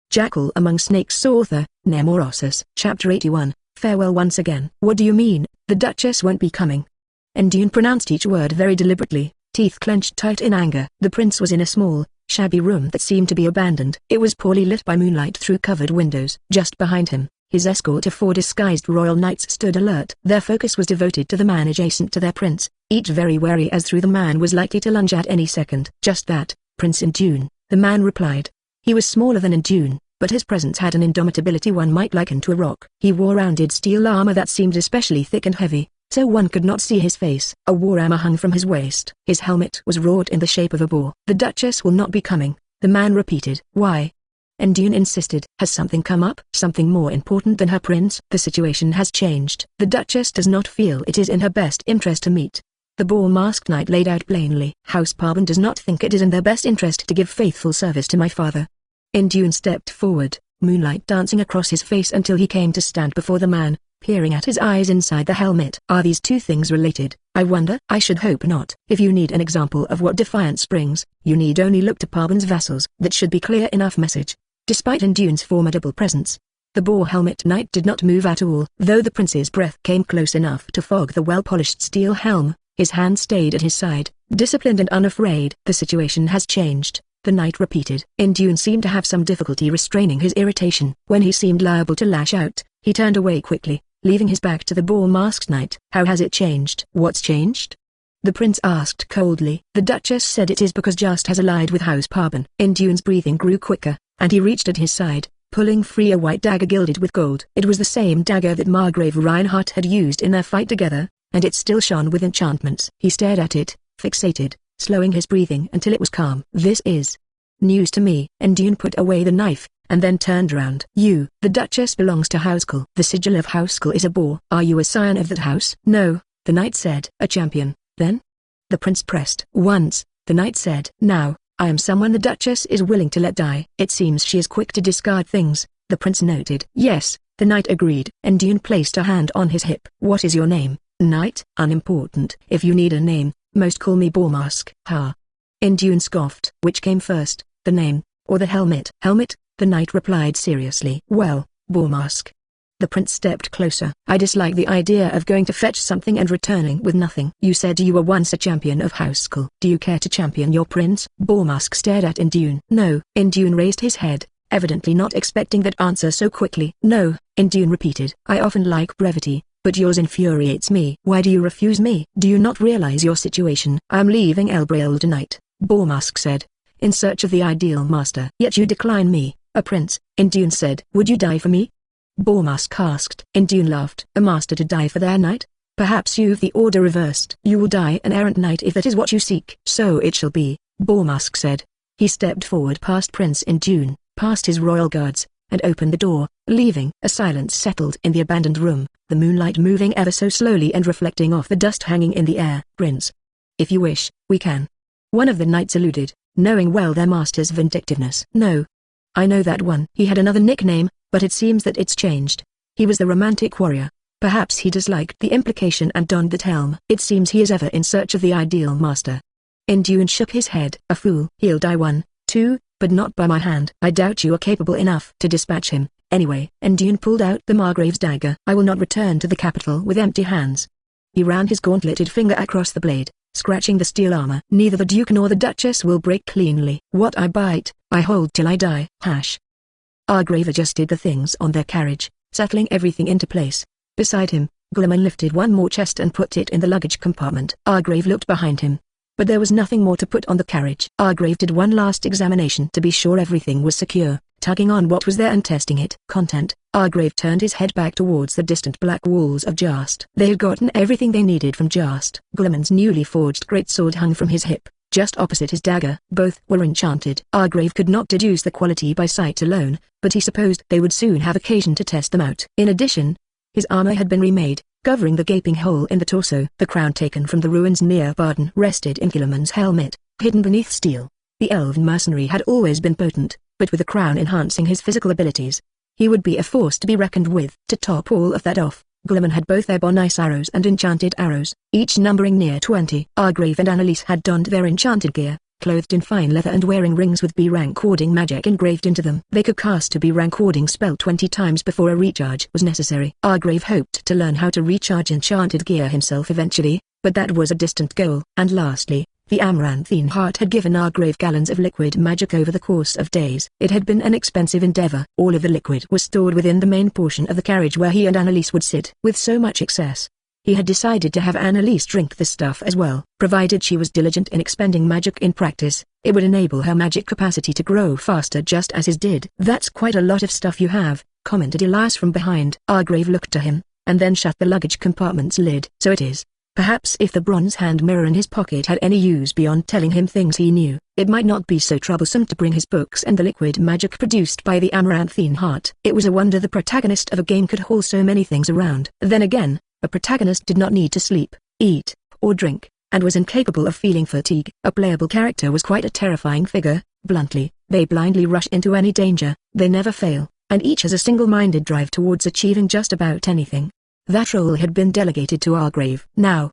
Jackal Among Snakes. Author, Nemorosus. Chapter 81, Farewell Once Again. What do you mean, the Duchess won't be coming? Endune pronounced each word very deliberately, teeth clenched tight in anger. The prince was in a small, shabby room that seemed to be abandoned. It was poorly lit by moonlight through covered windows. Just behind him, his escort of 4 disguised royal knights stood alert. Their focus was devoted to the man adjacent to their prince, each very wary as through the man was likely to lunge at any second. Just that, Prince Endune, the man replied. He was smaller than Endune, but his presence had an indomitability one might liken to a rock. He wore rounded steel armor that seemed especially thick and heavy, so one could not see his face. A war hammer hung from his waist. His helmet was wrought in the shape of a boar. The Duchess will not be coming, the man repeated. Why? Endune insisted. Has something come up? Something more important than her prince? The situation has changed. The Duchess does not feel it is in her best interest to meet. The boar-masked knight laid out plainly. House Parbon does not think it is in their best interest to give faithful service to my father. Endune stepped forward, moonlight dancing across his face until he came to stand before the man, peering at his eyes inside the helmet. Are these two things related, I wonder? I should hope not. If you need an example of what defiance brings, you need only look to Parbon's vassals. That should be clear enough message. Despite Endune's formidable presence, the boar helmet knight did not move at all. Though the prince's breath came close enough to fog the well-polished steel helm, his hand stayed at his side, disciplined and unafraid. The situation has changed, the knight repeated. Endune seemed to have some difficulty restraining his irritation. When he seemed liable to lash out, he turned away quickly, leaving his back to the boar-masked knight. How has it changed? What's changed? The prince asked coldly. The Duchess said it is because Just has allied with House Parbon. Endune's breathing grew quicker, and he reached at his side, pulling free a white dagger gilded with gold. It was the same dagger that Margrave Reinhardt had used in their fight together, and it still shone with enchantments. He stared at it, fixated, slowing his breathing until it was calm. This is news to me. Endune put away the knife, and then turned round. You, the Duchess belongs to Housecull. The sigil of Housecull is a boar. Are you a scion of that house? No, the knight said. A champion, then? The prince pressed. Once, the knight said. Now, I am someone the Duchess is willing to let die. It seems she is quick to discard things, the prince noted. Yes, the knight agreed. Endune placed a hand on his hip. What is your name, knight? Unimportant. If you need a name, most call me Boarmask. Ha! Endune scoffed. Which came first, the name, or the helmet? Helmet, the knight replied seriously. Well, Boarmask. The prince stepped closer. I dislike the idea of going to fetch something and returning with nothing. You said you were once a champion of Housecull. Do you care to champion your prince? Boarmask stared at Endune. No. Endune raised his head, evidently not expecting that answer so quickly. No, Endune repeated. I often like brevity, but yours infuriates me. Why do you refuse me? Do you not realize your situation? I am leaving Elbrail tonight, Boarmask said, in search of the ideal master. Yet you decline me, a prince, Endune said. Would you die for me? Boarmask asked. Endune laughed. A master to die for their knight? Perhaps you've the order reversed. You will die an errant knight if that is what you seek. So it shall be, Boarmask said. He stepped forward past Prince Endune, past his royal guards, and opened the door, leaving. A silence settled in the abandoned room, the moonlight moving ever so slowly and reflecting off the dust hanging in the air. Prince, if you wish, we can. One of the knights alluded, knowing well their master's vindictiveness. No. I know that one. He had another nickname, but it seems that it's changed. He was the romantic warrior. Perhaps he disliked the implication and donned that helm. It seems he is ever in search of the ideal master. Endune shook his head. A fool. He'll die one, two, but not by my hand. I doubt you are capable enough to dispatch him. Anyway, Endune pulled out the Margrave's dagger. I will not return to the capital with empty hands. He ran his gauntleted finger across the blade, scratching the steel armor. Neither the Duke nor the Duchess will break cleanly. What I bite, I hold till I die. Hash. Margrave adjusted the things on their carriage, settling everything into place. Beside him, Glimmer lifted one more chest and put it in the luggage compartment. Margrave looked behind him, but there was nothing more to put on the carriage. Margrave did one last examination to be sure everything was secure, tugging on what was there and testing it. Content. Margrave turned his head back towards the distant black walls of Just. They had gotten everything they needed from Just. Glimmer's newly forged greatsword hung from his hip, just opposite his dagger. Both were enchanted. Margrave could not deduce the quality by sight alone, but he supposed they would soon have occasion to test them out. In addition, his armor had been remade, covering the gaping hole in the torso. The crown taken from the ruins near Baden rested in Gilliman's helmet, hidden beneath steel. The elven mercenary had always been potent, but with the crown enhancing his physical abilities, he would be a force to be reckoned with. To top all of that off, Gilliman had both ebonice arrows and enchanted arrows, each numbering near 20. Margrave and Annalise had donned their enchanted gear, clothed in fine leather and wearing rings with B-rank warding magic engraved into them. They could cast a B-rank warding spell 20 times before a recharge was necessary. Argrave hoped to learn how to recharge enchanted gear himself eventually, but that was a distant goal. And lastly, the Amaranthine Heart had given Argrave gallons of liquid magic over the course of days. It had been an expensive endeavor. All of the liquid was stored within the main portion of the carriage where he and Annalise would sit. With so much excess, he had decided to have Annalise drink the stuff as well. Provided she was diligent in expending magic in practice, it would enable her magic capacity to grow faster just as his did. "That's quite a lot of stuff you have," commented Elias from behind. Argrave looked to him, and then shut the luggage compartment's lid. "So it is." Perhaps if the bronze hand mirror in his pocket had any use beyond telling him things he knew, it might not be so troublesome to bring his books and the liquid magic produced by the Amaranthine Heart. It was a wonder the protagonist of a game could haul so many things around. Then again, a protagonist did not need to sleep, eat, or drink, and was incapable of feeling fatigue. A playable character was quite a terrifying figure. Bluntly, they blindly rush into any danger, they never fail, and each has a single-minded drive towards achieving just about anything. That role had been delegated to Argrave. Now,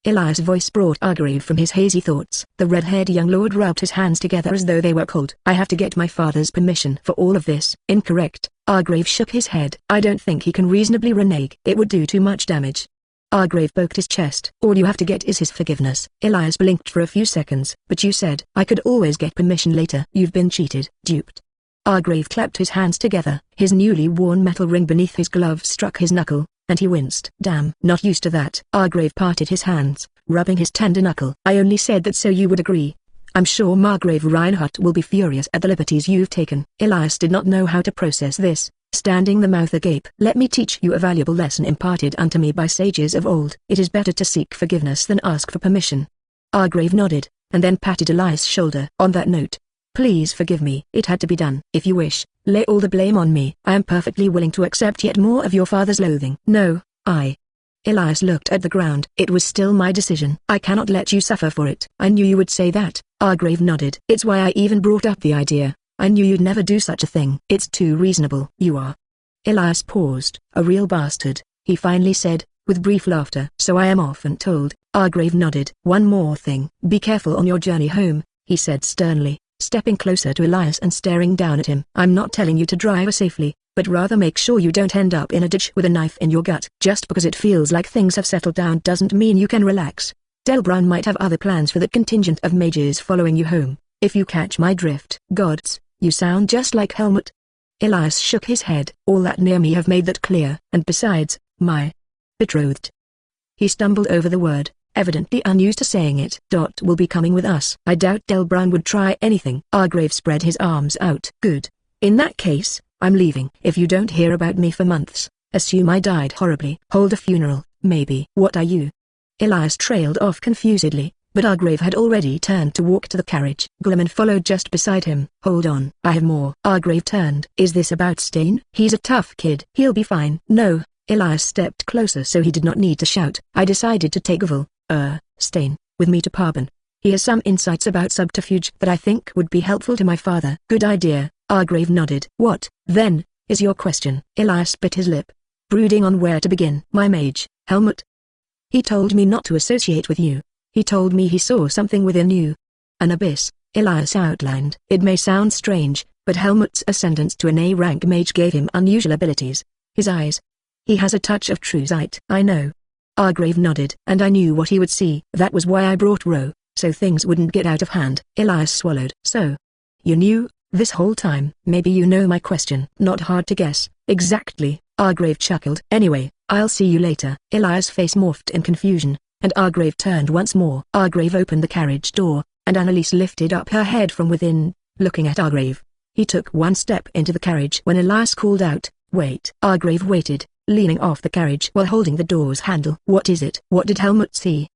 Elias' voice brought Argrave from his hazy thoughts. The red-haired young lord rubbed his hands together as though they were cold. "I have to get my father's permission for all of this." "Incorrect." Argrave shook his head. "I don't think he can reasonably renege. It would do too much damage." Argrave poked his chest. "All you have to get is his forgiveness." Elias blinked for a few seconds. "But you said I could always get permission later." "You've been cheated, duped." Argrave clapped his hands together. His newly worn metal ring beneath his glove struck his knuckle, and he winced. "Damn, not used to that." Argrave parted his hands, rubbing his tender knuckle. "I only said that so you would agree. I'm sure Margrave Reinhardt will be furious at the liberties you've taken." Elias did not know how to process this, standing the mouth agape. "Let me teach you a valuable lesson imparted unto me by sages of old. It is better to seek forgiveness than ask for permission." Argrave nodded, and then patted Elias' shoulder. "On that note, please forgive me. It had to be done. If you wish, lay all the blame on me. I am perfectly willing to accept yet more of your father's loathing." "No, Elias looked at the ground. "It was still my decision. I cannot let you suffer for it." "I knew you would say that." Argrave nodded. "It's why I even brought up the idea. I knew you'd never do such a thing. It's too reasonable." "You are." Elias paused. "A real bastard," he finally said, with brief laughter. "So I am often told." Argrave nodded. "One more thing. Be careful on your journey home," he said sternly, stepping closer to Elias and staring down at him. "I'm not telling you to drive safely, but rather make sure you don't end up in a ditch with a knife in your gut. Just because it feels like things have settled down doesn't mean you can relax. Delbrun might have other plans for the contingent of mages following you home, if you catch my drift." "Gods, you sound just like Helmut." Elias shook his head. "All that near me have made that clear. And besides, my betrothed." He stumbled over the word, evidently unused to saying it. "Will be coming with us." "I doubt Delbrun would try anything." Argrave spread his arms out. "Good. In that case, I'm leaving. If you don't hear about me for months, assume I died horribly. Hold a funeral, maybe." "What are you?" Elias trailed off confusedly, but Argrave had already turned to walk to the carriage. Glimmen followed just beside him. "Hold on, I have more." Argrave turned. "Is this about Stain?" "He's a tough kid. He'll be fine." "No." Elias stepped closer so he did not need to shout. "I decided to take Vigil, Stain, with me to Parban. He has some insights about subterfuge that I think would be helpful to my father." "Good idea." Argrave nodded. "What, then, is your question?" Elias bit his lip, brooding on where to begin. "My mage, Helmut. He told me not to associate with you. He told me he saw something within you." "An abyss," Elias outlined. "It may sound strange, but Helmut's ascendance to an A-rank mage gave him unusual abilities. His eyes. He has a touch of true sight." "I know." Argrave nodded. "And I knew what he would see. That was why I brought Ro, so things wouldn't get out of hand." Elias swallowed. "So, you knew, this whole time?" "Maybe you know my question." "Not hard to guess." "Exactly," Argrave chuckled. "Anyway, I'll see you later." Elias' face morphed in confusion, and Argrave turned once more. Argrave opened the carriage door, and Annalise lifted up her head from within, looking at Argrave. He took one step into the carriage when Elias called out, "Wait." Argrave waited, leaning off the carriage while holding the door's handle. "What is it?" "What did Helmut see?"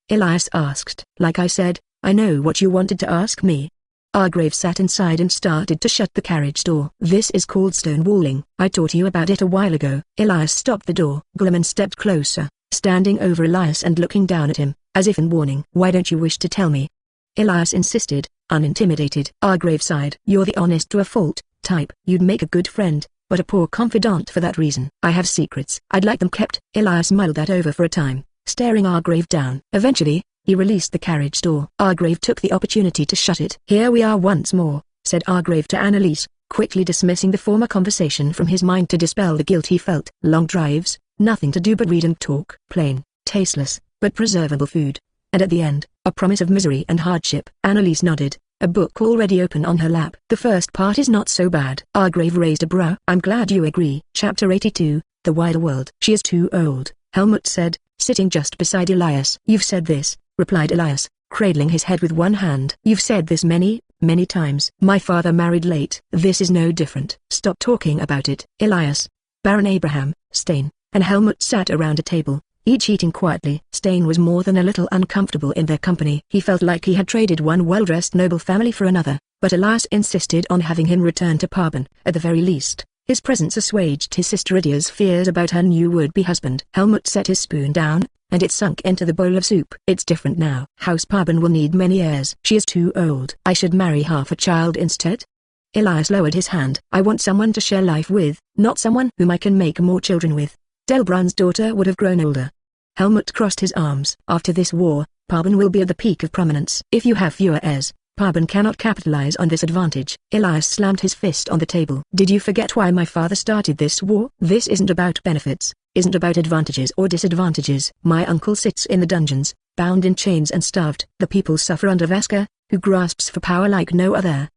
Elias asked. "Like I said, I know what you wanted to ask me." Argrave sat inside and started to shut the carriage door. "This is called stonewalling. I taught you about it a while ago." Elias stopped the door. Glimmen stepped closer, standing over Elias and looking down at him, as if in warning. "Why don't you wish to tell me?" Elias insisted, unintimidated. Argrave sighed. "You're the honest to a fault type. You'd make a good friend, but a poor confidant for that reason." "I have secrets. I'd like them kept." Elias mulled that over for a time, staring Argrave down. Eventually, He released the carriage door. Argrave took the opportunity to shut it. "Here we are once more," said Argrave to Annalise, quickly dismissing the former conversation from his mind to dispel the guilt he felt. Long drives, nothing to do but read and talk. Plain, tasteless, but preservable food. And at the end, a promise of misery and hardship. Annalise nodded, a book already open on her lap. "The first part is not so bad." Argrave raised a brow. "I'm glad you agree." Chapter 82, The Wider World. "She is too old," Helmut said, sitting just beside Elias. "You've said this," replied Elias, cradling his head with one hand. "You've said this many, many times. My father married late. This is no different." "Stop talking about it." Elias, Baron Abraham, Stein, and Helmut sat around a table, each eating quietly. Stein was more than a little uncomfortable in their company. He felt like he had traded one well-dressed noble family for another, but Elias insisted on having him return to Parban. At the very least, his presence assuaged his sister Idia's fears about her new would-be husband. Helmut set his spoon down, and it sunk into the bowl of soup. "It's different now. House Parban will need many heirs." "She is too old." "I should marry half a child instead?" Elias lowered his hand. "I want someone to share life with, not someone whom I can make more children with." Delbrand's daughter would have grown older. Helmut crossed his arms. "After this war, Parban will be at the peak of prominence. If you have fewer heirs, Parban cannot capitalize on this advantage." Elias slammed his fist on the table. "Did you forget why my father started this war? This isn't about benefits, isn't about advantages or disadvantages. My uncle sits in the dungeons, bound in chains and starved. The people suffer under Vaska, who grasps for power like no other."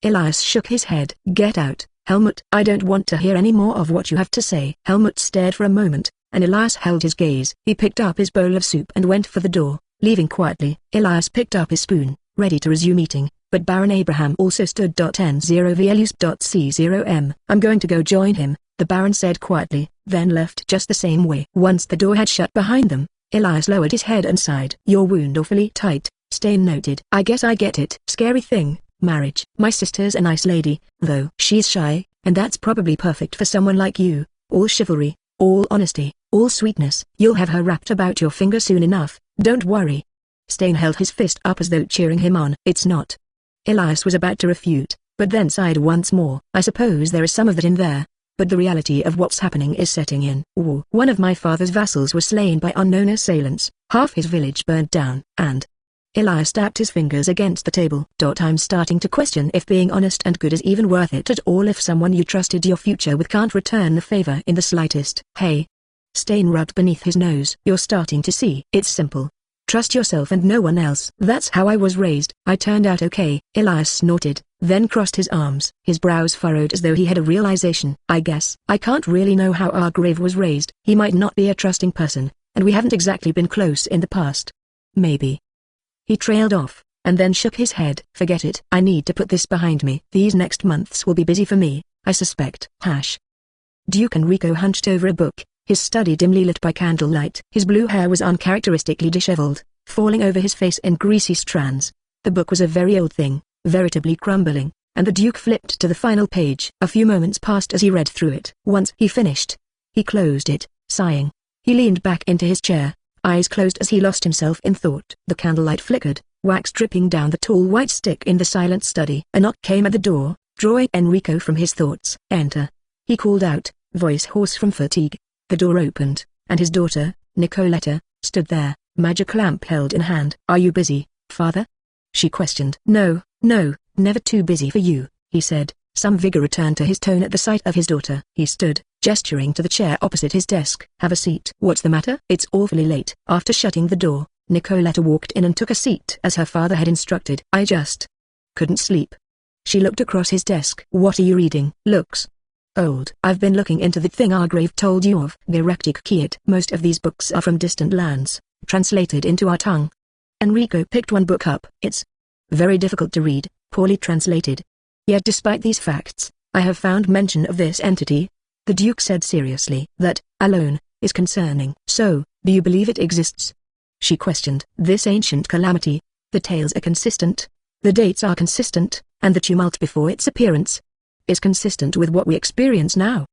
Elias shook his head. "Get out, Helmut. I don't want to hear any more of what you have to say." Helmut stared for a moment, and Elias held his gaze. He picked up his bowl of soup and went for the door, leaving quietly. Elias picked up his spoon, ready to resume eating, but Baron Abraham also stood. N0VLUS.C0M. "I'm going to go join him," the Baron said quietly, then left just the same way. Once the door had shut behind them, Elias lowered his head and sighed. "Your wound awfully tight," Stein noted. "I guess I get it. Scary thing, marriage. My sister's a nice lady, though. She's shy, and that's probably perfect for someone like you. All chivalry, all honesty, all sweetness. You'll have her wrapped about your finger soon enough, don't worry." Stein held his fist up as though cheering him on. "It's not." Elias was about to refute, but then sighed once more. "I suppose there is some of that in there, but the reality of what's happening is setting in. War. One of my father's vassals was slain by unknown assailants, half his village burned down, and..." Elias tapped his fingers against the table. "I'm starting to question if being honest and good is even worth it at all if someone you trusted your future with can't return the favor in the slightest." "Hey." Stein rubbed beneath his nose. "You're starting to see. It's simple. Trust yourself and no one else. That's how I was raised. I turned out okay." Elias snorted, then crossed his arms. His brows furrowed as though he had a realization. "I guess I can't really know how Argrave was raised. He might not be a trusting person, and we haven't exactly been close in the past. Maybe." He trailed off, and then shook his head. "Forget it. I need to put this behind me. These next months will be busy for me, I suspect." Duke Enrico hunched over a book, his study dimly lit by candlelight. His blue hair was uncharacteristically disheveled, falling over his face in greasy strands. The book was a very old thing, veritably crumbling, and the Duke flipped to the final page. A few moments passed as he read through it. Once he finished, he closed it, sighing. He leaned back into his chair, eyes closed as he lost himself in thought. The candlelight flickered, wax dripping down the tall white stick in the silent study. A knock came at the door, drawing Enrico from his thoughts. "Enter," he called out, voice hoarse from fatigue. The door opened, and his daughter, Nicoletta, stood there, magic lamp held in hand. "Are you busy, father?" she questioned. "No, never too busy for you," he said, some vigor returned to his tone at the sight of his daughter. He stood, gesturing to the chair opposite his desk. "Have a seat." "What's the matter?" "It's awfully late." After shutting the door, Nicoletta walked in and took a seat as her father had instructed. "I just couldn't sleep." She looked across his desk. "What are you reading?" "Looks old." "I've been looking into the thing Argrave told you of. Gerektik Kiet. Most of these books are from distant lands, translated into our tongue." Enrico picked one book up. "It's very difficult to read, poorly translated. Yet despite these facts, I have found mention of this entity," the Duke said seriously. "That, alone, is concerning." "So, do you believe it exists?" she questioned. "This ancient calamity, the tales are consistent, the dates are consistent, and the tumult before its appearance is consistent with what we experience now."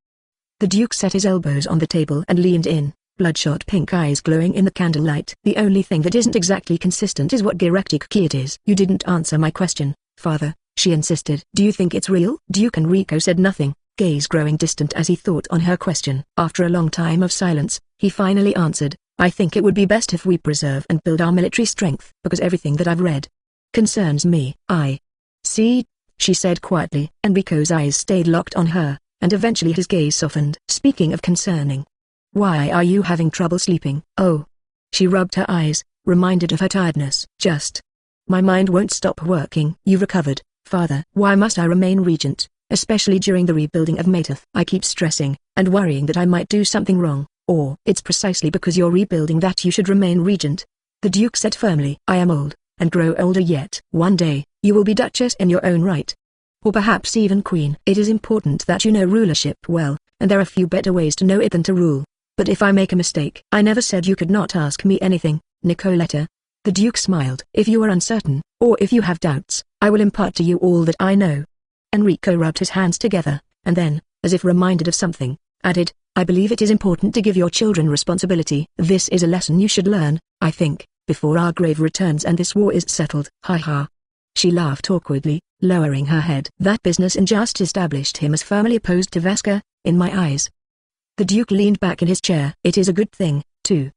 The Duke set his elbows on the table and leaned in, bloodshot pink eyes glowing in the candlelight. "The only thing that isn't exactly consistent is what Gerektik Kiet is." "You didn't answer my question, father," she insisted. "Do you think it's real?" Duke Enrico said nothing, gaze growing distant as he thought on her question. After a long time of silence, he finally answered, I think it would be best if we preserve and build our military strength, because everything that I've read concerns me. I see, she said quietly. Enrico's eyes stayed locked on her, and eventually his gaze softened. Speaking of concerning, why are you having trouble sleeping? Oh. She rubbed her eyes, reminded of her tiredness. Just. My mind won't stop working. You recovered, father. Why must I remain regent, especially during the rebuilding of Mateth? I keep stressing, and worrying that I might do something wrong. Or, it's precisely because you're rebuilding that you should remain regent. The Duke said firmly. I am old, and grow older yet. One day, you will be Duchess in your own right. Or perhaps even Queen. It is important that you know rulership well, and there are few better ways to know it than to rule. But if I make a mistake, I never said you could not ask me anything, Nicoletta. The Duke smiled. If you are uncertain, or if you have doubts, I will impart to you all that I know. Enrico rubbed his hands together, and then, as if reminded of something, added, I believe it is important to give your children responsibility. This is a lesson you should learn, I think, before our grave returns and this war is settled. Ha ha. She laughed awkwardly, lowering her head. That business just established him as firmly opposed to Vesca, in my eyes. The Duke leaned back in his chair. It is a good thing, too.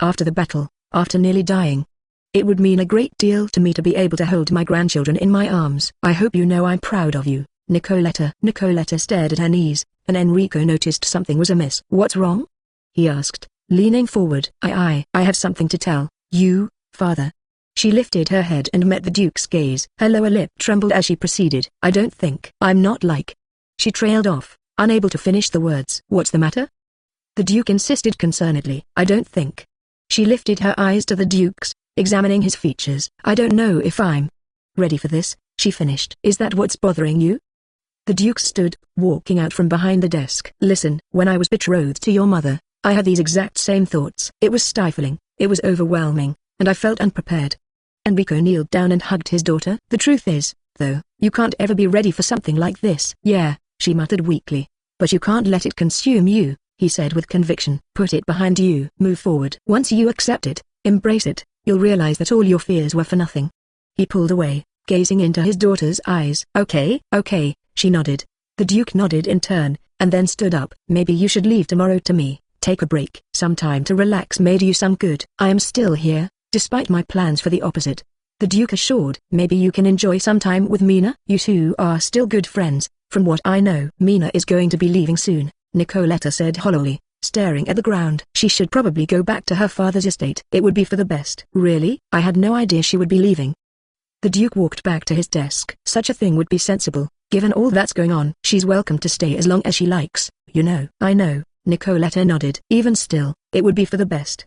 After the battle, after nearly dying, it would mean a great deal to me to be able to hold my grandchildren in my arms. I hope you know I'm proud of you, Nicoletta. Nicoletta stared at her knees, and Enrico noticed something was amiss. What's wrong? He asked, leaning forward. I have something to tell you, father. She lifted her head and met the Duke's gaze. Her lower lip trembled as she proceeded. I don't think. I'm not like. She trailed off, unable to finish the words. What's the matter? The Duke insisted concernedly. I don't think. She lifted her eyes to the Duke's, examining his features. I don't know if I'm ready for this, she finished. Is that what's bothering you? The Duke stood, walking out from behind the desk. Listen, when I was betrothed to your mother, I had these exact same thoughts. It was stifling, it was overwhelming, and I felt unprepared. Enrico kneeled down and hugged his daughter. The truth is, though, you can't ever be ready for something like this. Yeah, she muttered weakly. But you can't let it consume you, he said with conviction. Put it behind you. Move forward. Once you accept it, embrace it, you'll realize that all your fears were for nothing. He pulled away, gazing into his daughter's eyes. Okay, she nodded. The Duke nodded in turn, and then stood up. Maybe you should leave tomorrow to me, take a break. Some time to relax may do you some good. I am still here, despite my plans for the opposite. The Duke assured. Maybe you can enjoy some time with Mina? You two are still good friends, from what I know. Mina is going to be leaving soon, Nicoletta said hollowly, staring at the ground. She should probably go back to her father's estate. It would be for the best. Really? I had no idea she would be leaving. The Duke walked back to his desk. Such a thing would be sensible, given all that's going on. She's welcome to stay as long as she likes, you know. I know, Nicoletta nodded. Even still, it would be for the best.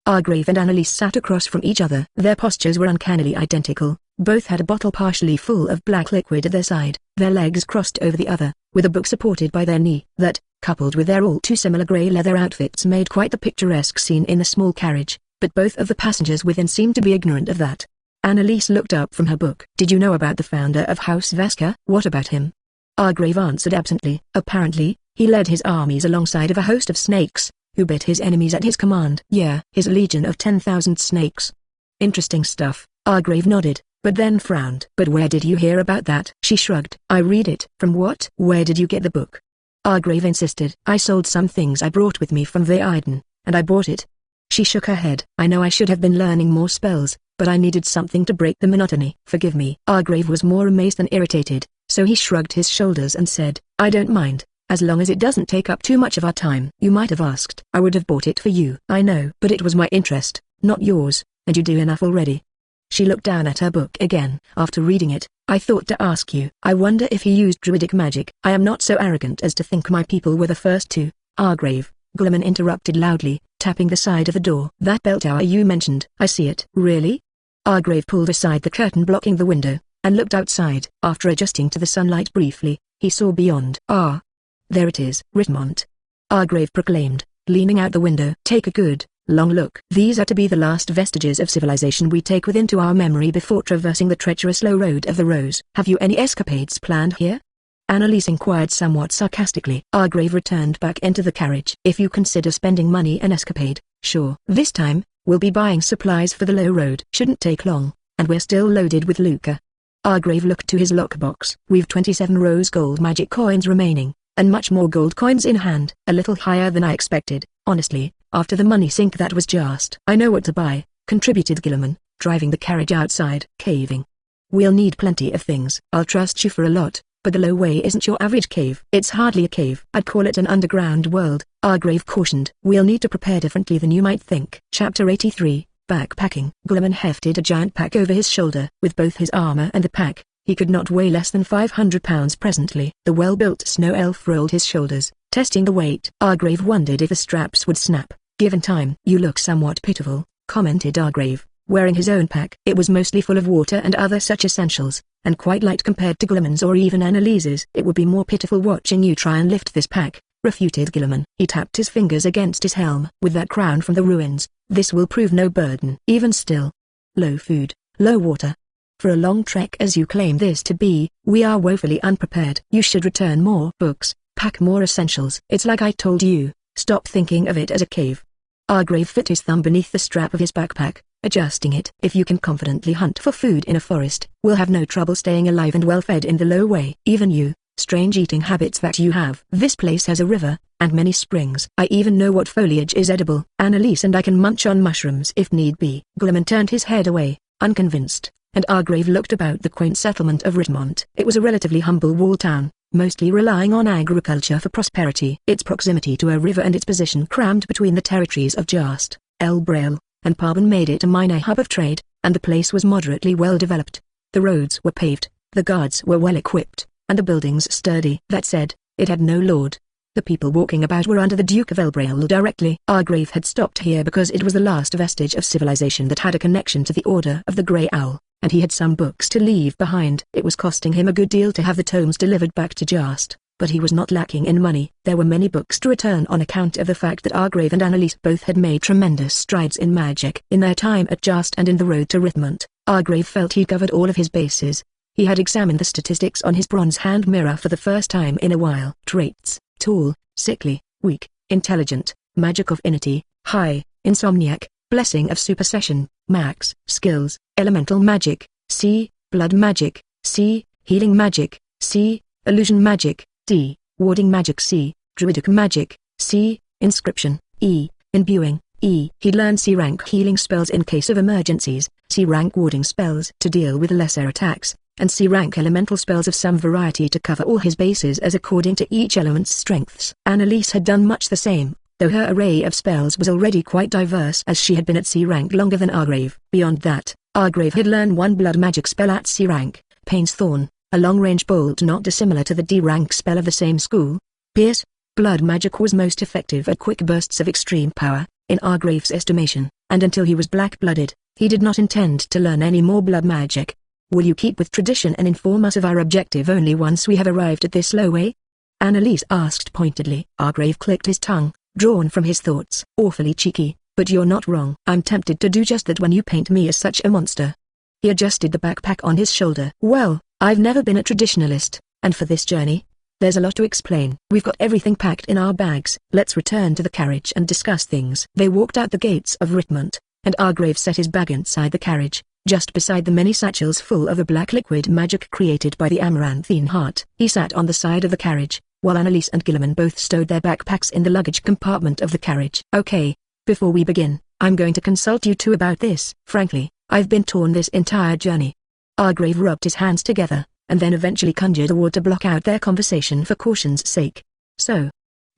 Argrave and Annalise sat across from each other. Their postures were uncannily identical. Both had a bottle partially full of black liquid at their side. Their legs crossed over the other, with a book supported by their knee. That, coupled with their all too similar grey leather outfits, made quite the picturesque scene in the small carriage, but both of the passengers within seemed to be ignorant of that. Annalise looked up from her book. Did you know about the founder of House Vesca? What about him? Argrave answered absently. Apparently, he led his armies alongside of a host of snakes, who bit his enemies at his command. Yeah, his legion of 10,000 snakes. Interesting stuff. Argrave nodded, but then frowned. But where did you hear about that? She shrugged. I read it. From what? Where did you get the book? Argrave insisted. I sold some things I brought with me from the Iden, and I bought it. She shook her head. I know I should have been learning more spells, but I needed something to break the monotony. Forgive me. Argrave was more amazed than irritated, so he shrugged his shoulders and said, I don't mind, as long as it doesn't take up too much of our time. You might have asked. I would have bought it for you. I know, but it was my interest, not yours, and you do enough already. She looked down at her book again. After reading it, I thought to ask you. I wonder if he used druidic magic. I am not so arrogant as to think my people were the first to. Argrave, Gulliman interrupted loudly, tapping the side of the door. That bell tower you mentioned. I see it. Really? Argrave pulled aside the curtain blocking the window, and looked outside. After adjusting to the sunlight briefly, he saw beyond. Ah! There it is. Ritmont. Argrave proclaimed, leaning out the window. Take a good, long look. These are to be the last vestiges of civilization we take with into our memory before traversing the treacherous low road of the Rose. Have you any escapades planned here? Annalise inquired somewhat sarcastically. Argrave returned back into the carriage. If you consider spending money an escapade, sure. This time, we'll be buying supplies for the low road. Shouldn't take long, and we're still loaded with lucre. Argrave looked to his lockbox. We've 27 rose gold magic coins remaining, and much more gold coins in hand. A little higher than I expected, honestly, After the money sink that was just. I know what to buy, contributed Gilliman, driving the carriage outside. Caving. We'll need plenty of things. I'll trust you for a lot, but the Low Way isn't your average cave. It's hardly a cave. I'd call it an underground world, Argrave cautioned. We'll need to prepare differently than you might think. Chapter 83, Backpacking. Gilliman hefted a giant pack over his shoulder. With both his armor and the pack, he could not weigh less than 500 pounds presently. The well-built snow elf rolled his shoulders, testing the weight. Argrave wondered if the straps would snap, given time. You look somewhat pitiful, commented Argrave, wearing his own pack. It was mostly full of water and other such essentials, and quite light compared to Gilliman's or even Annalise's. It would be more pitiful watching you try and lift this pack, refuted Gilliman. He tapped his fingers against his helm. With that crown from the ruins, this will prove no burden. Even still. Low food, low water. For a long trek as you claim this to be, we are woefully unprepared. You should return more books, pack more essentials. It's like I told you, stop thinking of it as a cave. Argrave fit his thumb beneath the strap of his backpack, adjusting it. If you can confidently hunt for food in a forest, we'll have no trouble staying alive and well fed in the Low Way. Even you, strange eating habits that you have. This place has a river, and many springs. I even know what foliage is edible. Annalise and I can munch on mushrooms if need be. Gilliman turned his head away, unconvinced, and Argrave looked about the quaint settlement of Ridmont. It was a relatively humble walled town, mostly relying on agriculture for prosperity. Its proximity to a river and its position crammed between the territories of Just, El Brail, and Parban made it a minor hub of trade, and the place was moderately well developed. The roads were paved, the guards were well equipped, and the buildings sturdy. That said, it had no lord. The people walking about were under the Duke of El Brail directly. Argrave had stopped here because it was the last vestige of civilization that had a connection to the Order of the Grey Owl, and he had some books to leave behind. It was costing him a good deal to have the tomes delivered back to Just, but he was not lacking in money. There were many books to return on account of the fact that Argrave and Annalise both had made tremendous strides in magic. In their time at Just and in the road to Ridmont, Argrave felt he'd covered all of his bases. He had examined the statistics on his bronze hand mirror for the first time in a while. Traits: tall, sickly, weak, intelligent, magic of inity, high, insomniac, blessing of supersession, max. Skills: elemental magic, C, blood magic, C, healing magic, C, illusion magic, D, warding magic, C, druidic magic, C, inscription, E, imbuing, E. He learned C-rank healing spells in case of emergencies, C-rank warding spells to deal with lesser attacks, and C-rank elemental spells of some variety to cover all his bases as according to each element's strengths. Annalise had done much the same, though her array of spells was already quite diverse as she had been at C-rank longer than Argrave. Beyond that, Argrave had learned one blood magic spell at C-rank, Pain's Thorn, a long-range bolt not dissimilar to the D-rank spell of the same school. Pierce. Blood magic was most effective at quick bursts of extreme power, in Argrave's estimation, and until he was black-blooded, he did not intend to learn any more blood magic. Will you keep with tradition and inform us of our objective only once we have arrived at this Low Way? Annalise asked pointedly. Argrave clicked his tongue, drawn from his thoughts. Awfully cheeky, but you're not wrong. I'm tempted to do just that when you paint me as such a monster. He adjusted the backpack on his shoulder. Well, I've never been a traditionalist, and for this journey, there's a lot to explain. We've got everything packed in our bags. Let's return to the carriage and discuss things. They walked out the gates of Ridmont, and Argrave set his bag inside the carriage, just beside the many satchels full of the black liquid magic created by the amaranthine heart. He sat on the side of the carriage, while Annalise and Gilliman both stowed their backpacks in the luggage compartment of the carriage. Okay, before we begin, I'm going to consult you two about this. Frankly, I've been torn this entire journey. Argrave rubbed his hands together, and then eventually conjured a word to block out their conversation for caution's sake. So,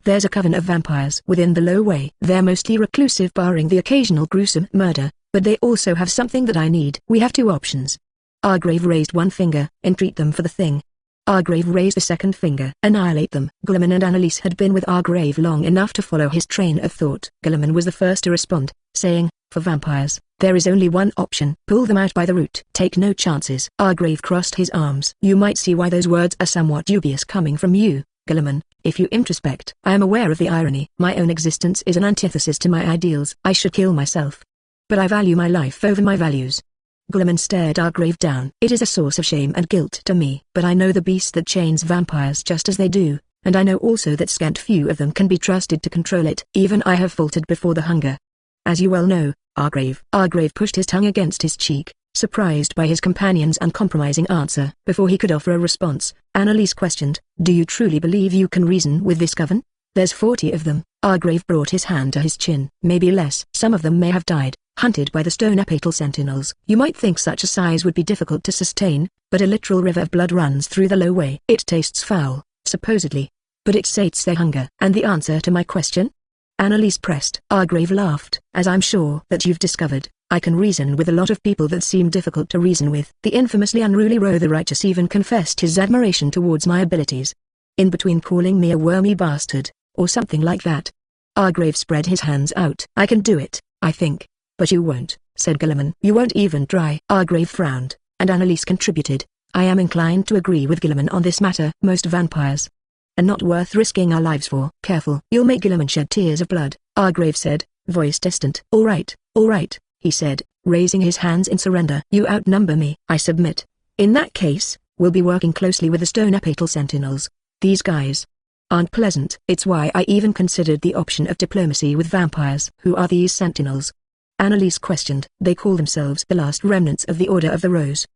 there's a coven of vampires within the Low Way. They're mostly reclusive barring the occasional gruesome murder, but they also have something that I need. We have two options. Argrave raised one finger. Entreat them for the thing. Argrave raised a second finger. Annihilate them. Gilliman and Annalise had been with Argrave long enough to follow his train of thought. Gilliman was the first to respond, saying, for vampires, there is only one option. Pull them out by the root. Take no chances. Argrave crossed his arms. You might see why those words are somewhat dubious coming from you, Gilliman, if you introspect. I am aware of the irony. My own existence is an antithesis to my ideals. I should kill myself. But I value my life over my values. Gilliman stared Argrave down. It is a source of shame and guilt to me. But I know the beast that chains vampires just as they do, and I know also that scant few of them can be trusted to control it. Even I have faltered before the hunger. As you well know, Argrave. Argrave pushed his tongue against his cheek, surprised by his companion's uncompromising answer. Before he could offer a response, Annalise questioned, do you truly believe you can reason with this coven? There's 40 of them, Argrave brought his hand to his chin. Maybe less. Some of them may have died, hunted by the stone apatal sentinels. You might think such a size would be difficult to sustain, but a literal river of blood runs through the low way. It tastes foul, supposedly, but it sates their hunger. And the answer to my question? Annalise pressed. Argrave laughed. As I'm sure that you've discovered, I can reason with a lot of people that seem difficult to reason with. The infamously unruly Ro the Righteous even confessed his admiration towards my abilities. In between calling me a wormy bastard, or something like that. Argrave spread his hands out. I can do it, I think. But you won't, said Gilliman. You won't even try. Argrave frowned, and Annalise contributed. I am inclined to agree with Gilliman on this matter. Most vampires are not worth risking our lives for. Careful. You'll make Gilliman shed tears of blood, Argrave said, voice distant. All right, he said, raising his hands in surrender. You outnumber me. I submit. In that case, we'll be working closely with the stone apatal sentinels. These guys aren't pleasant. It's why I even considered the option of diplomacy with vampires. Who are these sentinels? Annalise questioned. They call themselves the last remnants of the Order of the Rose.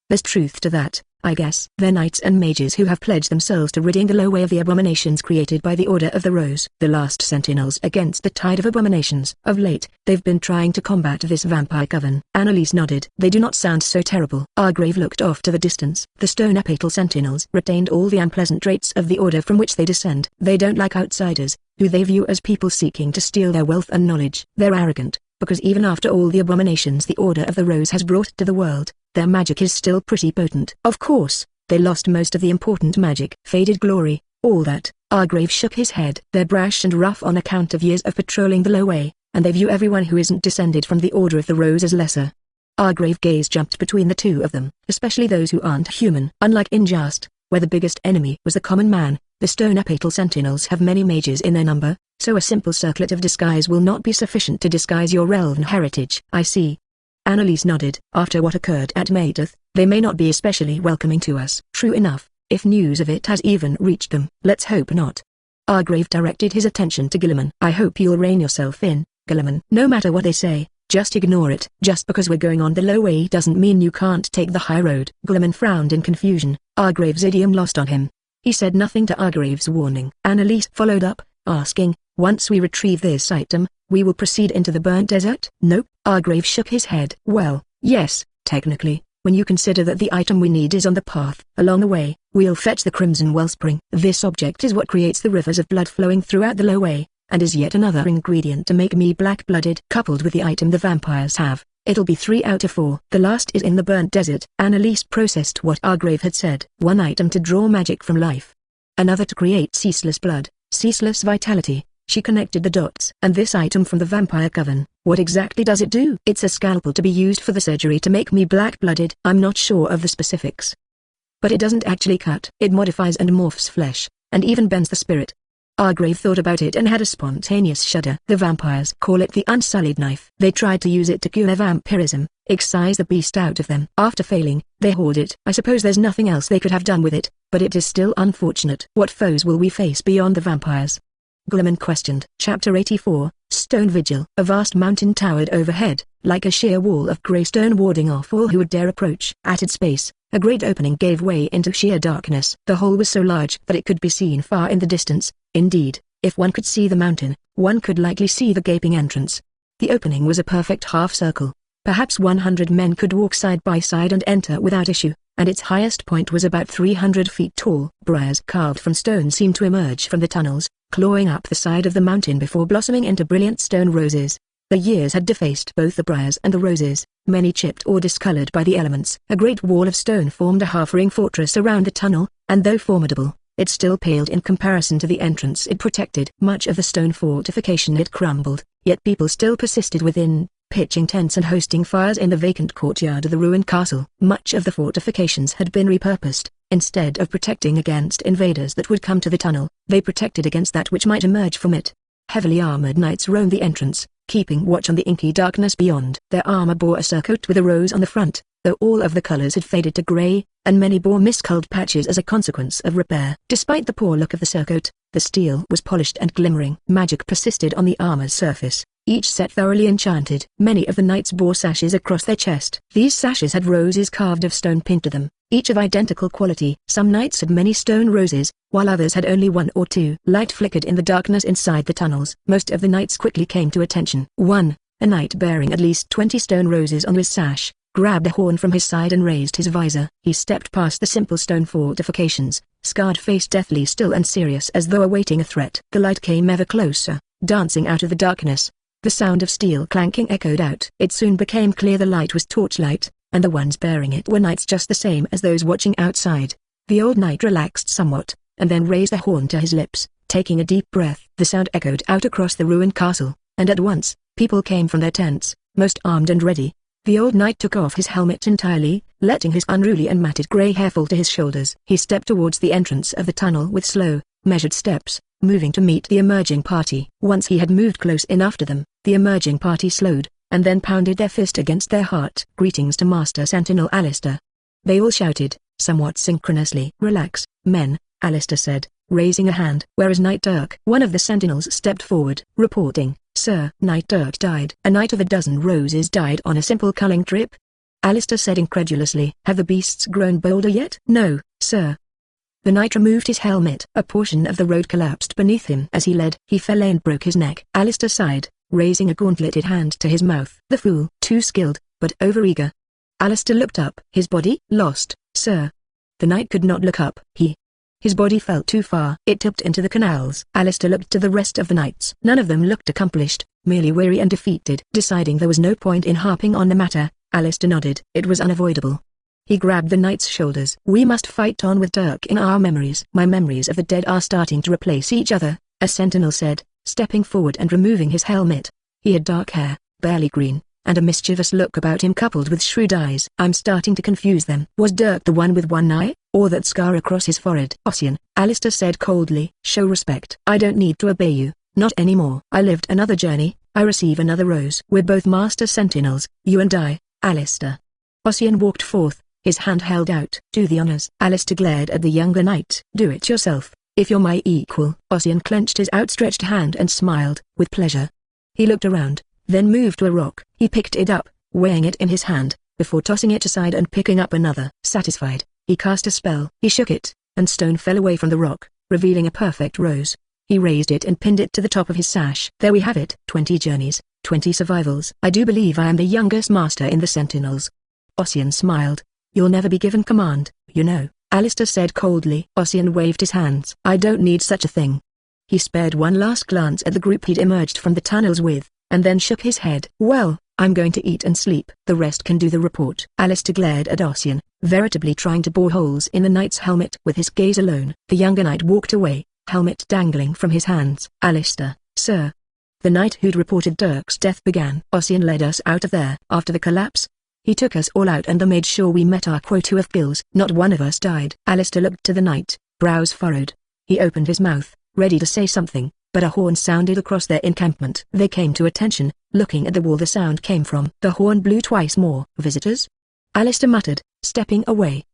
There's truth to that, I guess. They're knights and mages who have pledged themselves to ridding the low way of the abominations created by the Order of the Rose. The last sentinels against the tide of abominations. Of late, they've been trying to combat this vampire coven. Annalise nodded. They do not sound so terrible. Argrave looked off to the distance. The stone apatal sentinels retained all the unpleasant traits of the order from which they descend. They don't like outsiders, who they view as people seeking to steal their wealth and knowledge. They're arrogant, because even after all the abominations the Order of the Rose has brought to the world, their magic is still pretty potent. Of course, they lost most of the important magic. Faded glory, all that. Argrave shook his head. They're brash and rough on account of years of patrolling the low way, and they view everyone who isn't descended from the Order of the Rose as lesser. Argrave's gaze jumped between the two of them, especially those who aren't human. Unlike Injust, where the biggest enemy was the common man, the stone apatal sentinels have many mages in their number, so a simple circlet of disguise will not be sufficient to disguise your elven heritage. I see. Annalise nodded. After what occurred at Maydeth, they may not be especially welcoming to us. True enough, if news of it has even reached them. Let's hope not. Argrave directed his attention to Gilliman. I hope you'll rein yourself in, Gilliman. No matter what they say, just ignore it. Just because we're going on the low way doesn't mean you can't take the high road. Gilliman frowned in confusion. Argrave's idiom lost on him. He said nothing to Argrave's warning. Annalise followed up, asking, once we retrieve this item, we will proceed into the burnt desert? Nope. Argrave shook his head. Well, yes, technically, when you consider that the item we need is on the path. Along the way, we'll fetch the Crimson Wellspring. This object is what creates the rivers of blood flowing throughout the low way, and is yet another ingredient to make me black-blooded. Coupled with the item the vampires have, it'll be 3 out of 4. The last is in the burnt desert. Annalise processed what Argrave had said. One item to draw magic from life. Another to create ceaseless blood, ceaseless vitality. She connected the dots. And this item from the vampire coven, what exactly does it do? It's a scalpel to be used for the surgery to make me black-blooded. I'm not sure of the specifics. But it doesn't actually cut. It modifies and morphs flesh, and even bends the spirit. Argrave thought about it and had a spontaneous shudder. The vampires call it the unsullied knife. They tried to use it to cure their vampirism, excise the beast out of them. After failing, they hoard it. I suppose there's nothing else they could have done with it, but it is still unfortunate. What foes will we face beyond the vampires? Gilliman questioned. Chapter 84, Stone Vigil. A vast mountain towered overhead, like a sheer wall of grey stone warding off all who would dare approach. At its base, a great opening gave way into sheer darkness. The hole was so large that it could be seen far in the distance. Indeed, if one could see the mountain, one could likely see the gaping entrance. The opening was a perfect half-circle. Perhaps 100 men could walk side by side and enter without issue, and its highest point was about 300 feet tall. Briars carved from stone seemed to emerge from the tunnels, clawing up the side of the mountain before blossoming into brilliant stone roses. The years had defaced both the briars and the roses, many chipped or discolored by the elements. A great wall of stone formed a half-ring fortress around the tunnel, and though formidable, it still paled in comparison to the entrance it protected. Much of the stone fortification had crumbled, yet people still persisted within, pitching tents and hosting fires in the vacant courtyard of the ruined castle. Much of the fortifications had been repurposed. Instead of protecting against invaders that would come to the tunnel, they protected against that which might emerge from it. Heavily armored knights roamed the entrance, keeping watch on the inky darkness beyond. Their armor bore a surcoat with a rose on the front, though all of the colors had faded to gray, and many bore miscolored patches as a consequence of repair. Despite the poor look of the surcoat, the steel was polished and glimmering. Magic persisted on the armor's surface, each set thoroughly enchanted. Many of the knights bore sashes across their chest. These sashes had roses carved of stone pinned to them, each of identical quality. Some knights had many stone roses, while others had only one or two. Light flickered in the darkness inside the tunnels. Most of the knights quickly came to attention. One, a knight bearing at least 20 stone roses on his sash, grabbed a horn from his side and raised his visor. He stepped past the simple stone fortifications, scarred face deathly still and serious as though awaiting a threat. The light came ever closer, dancing out of the darkness. The sound of steel clanking echoed out. It soon became clear the light was torchlight, and the ones bearing it were knights just the same as those watching outside. The old knight relaxed somewhat, and then raised a horn to his lips, taking a deep breath. The sound echoed out across the ruined castle, and at once, people came from their tents, most armed and ready. The old knight took off his helmet entirely, letting his unruly and matted grey hair fall to his shoulders. He stepped towards the entrance of the tunnel with slow, measured steps, moving to meet the emerging party. Once he had moved close enough to them, the emerging party slowed, and then pounded their fist against their heart. "Greetings to Master Sentinel Alistair." They all shouted, somewhat synchronously. "Relax, men," Alistair said, raising a hand. "Where is Knight Dirk?" One of the sentinels stepped forward, reporting, "Sir, Knight Dirk died. A knight of a dozen roses died on a simple culling trip?" Alistair said incredulously. "Have the beasts grown bolder yet?" "No, sir." The knight removed his helmet. A portion of the road collapsed beneath him as he led. He fell and broke his neck. Alistair sighed, raising a gauntleted hand to his mouth. "The fool, too skilled, but overeager." Alistair looked up. "His body?" "Lost, sir." The knight could not look up. His body fell too far. It tipped into the canals. Alistair looked to the rest of the knights. None of them looked accomplished, merely weary and defeated. Deciding there was no point in harping on the matter, Alistair nodded. It was unavoidable. He grabbed the knight's shoulders. "We must fight on with Dirk in our memories." "My memories of the dead are starting to replace each other," a sentinel said, stepping forward and removing his helmet. He had dark hair, barely green, and a mischievous look about him coupled with shrewd eyes. "I'm starting to confuse them." "Was Dirk the one with one eye, or that scar across his forehead?" "Ossian," Alistair said coldly. "Show respect." "I don't need to obey you, not anymore. I lived another journey, I receive another rose." "We're both Master Sentinels, you and I, Alistair." Ossian walked forth, his hand held out. "Do the honors." Alistair glared at the younger knight. "Do it yourself, if you're my equal." Ossian clenched his outstretched hand and smiled, with pleasure. He looked around, then moved to a rock. He picked it up, weighing it in his hand, before tossing it aside and picking up another. Satisfied, he cast a spell. He shook it, and stone fell away from the rock, revealing a perfect rose. He raised it and pinned it to the top of his sash. "There we have it. 20 journeys, 20 survivals. I do believe I am the youngest master in the Sentinels." Ossian smiled. "You'll never be given command, you know," Alistair said coldly. Ossian waved his hands. "I don't need such a thing." He spared one last glance at the group he'd emerged from the tunnels with, and then shook his head. "Well, I'm going to eat and sleep. The rest can do the report." Alistair glared at Ossian, veritably trying to bore holes in the knight's helmet with his gaze alone. The younger knight walked away, helmet dangling from his hands. "Alistair, sir." The knight who'd reported Dirk's death began. "Ossian led us out of there. After the collapse, he took us all out and made sure we met our quota of kills. Not one of us died." Alistair looked to the knight, brows furrowed. He opened his mouth, ready to say something, but a horn sounded across their encampment. They came to attention, looking at the wall the sound came from. The horn blew twice more. "Visitors?" Alistair muttered, stepping away.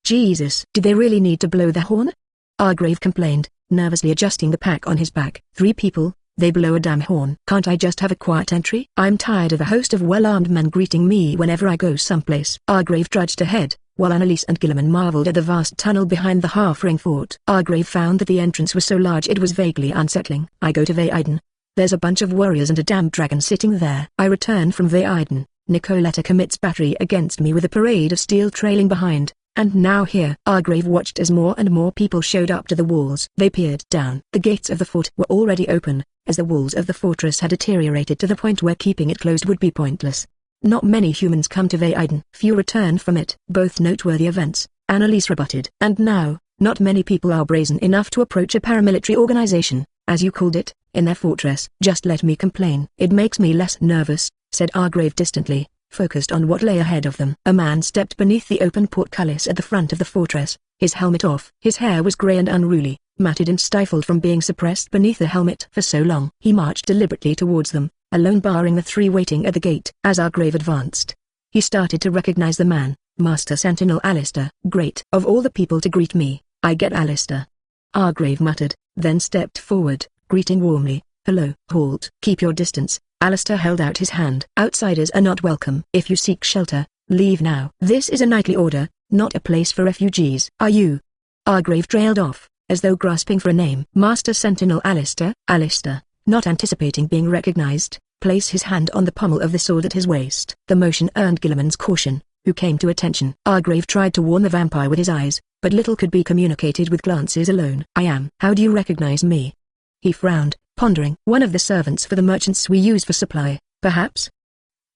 Jesus, did they really need to blow the horn? Argrave complained, nervously adjusting the pack on his back. 3 people, they blow a damn horn. Can't I just have a quiet entry? I'm tired of a host of well-armed men greeting me whenever I go someplace. Argrave trudged ahead, while Annalise and Gilliman marveled at the vast tunnel behind the half-ring fort. Argrave found that the entrance was so large it was vaguely unsettling. "I go to Veiden. There's a bunch of warriors and a damn dragon sitting there. I return from Veiden. Nicoletta commits battery against me with a parade of steel trailing behind, and now here." Argrave watched as more and more people showed up to the walls. They peered down. The gates of the fort were already open, as the walls of the fortress had deteriorated to the point where keeping it closed would be pointless. Not many humans come to Veiden. Few return from it. Both noteworthy events, Annalise rebutted. "And now, not many people are brazen enough to approach a paramilitary organization, as you called it, in their fortress." "Just let me complain." "It makes me less nervous," said Argrave distantly, focused on what lay ahead of them. A man stepped beneath the open portcullis at the front of the fortress, his helmet off. His hair was grey and unruly, matted and stifled from being suppressed beneath the helmet for so long. He marched deliberately towards them, alone barring the 3 waiting at the gate. As Argrave advanced, he started to recognize the man. "Master Sentinel Alistair." "Great. Of all the people to greet me, I get Alistair." Argrave muttered, then stepped forward, greeting warmly. "Hello." "Halt. Keep your distance." Alistair held out his hand. "Outsiders are not welcome. If you seek shelter, leave now." "This is a knightly order, not a place for refugees. Are you? Argrave trailed off, as though grasping for a name. Master Sentinel Alistair. Alistair, not anticipating being recognized, placed his hand on the pommel of the sword at his waist. The motion earned Gilliman's caution, who came to attention. Argrave tried to warn the vampire with his eyes, but little could be communicated with glances alone. I am. How do you recognize me? He frowned, pondering. One of the servants for the merchants we use for supply, perhaps?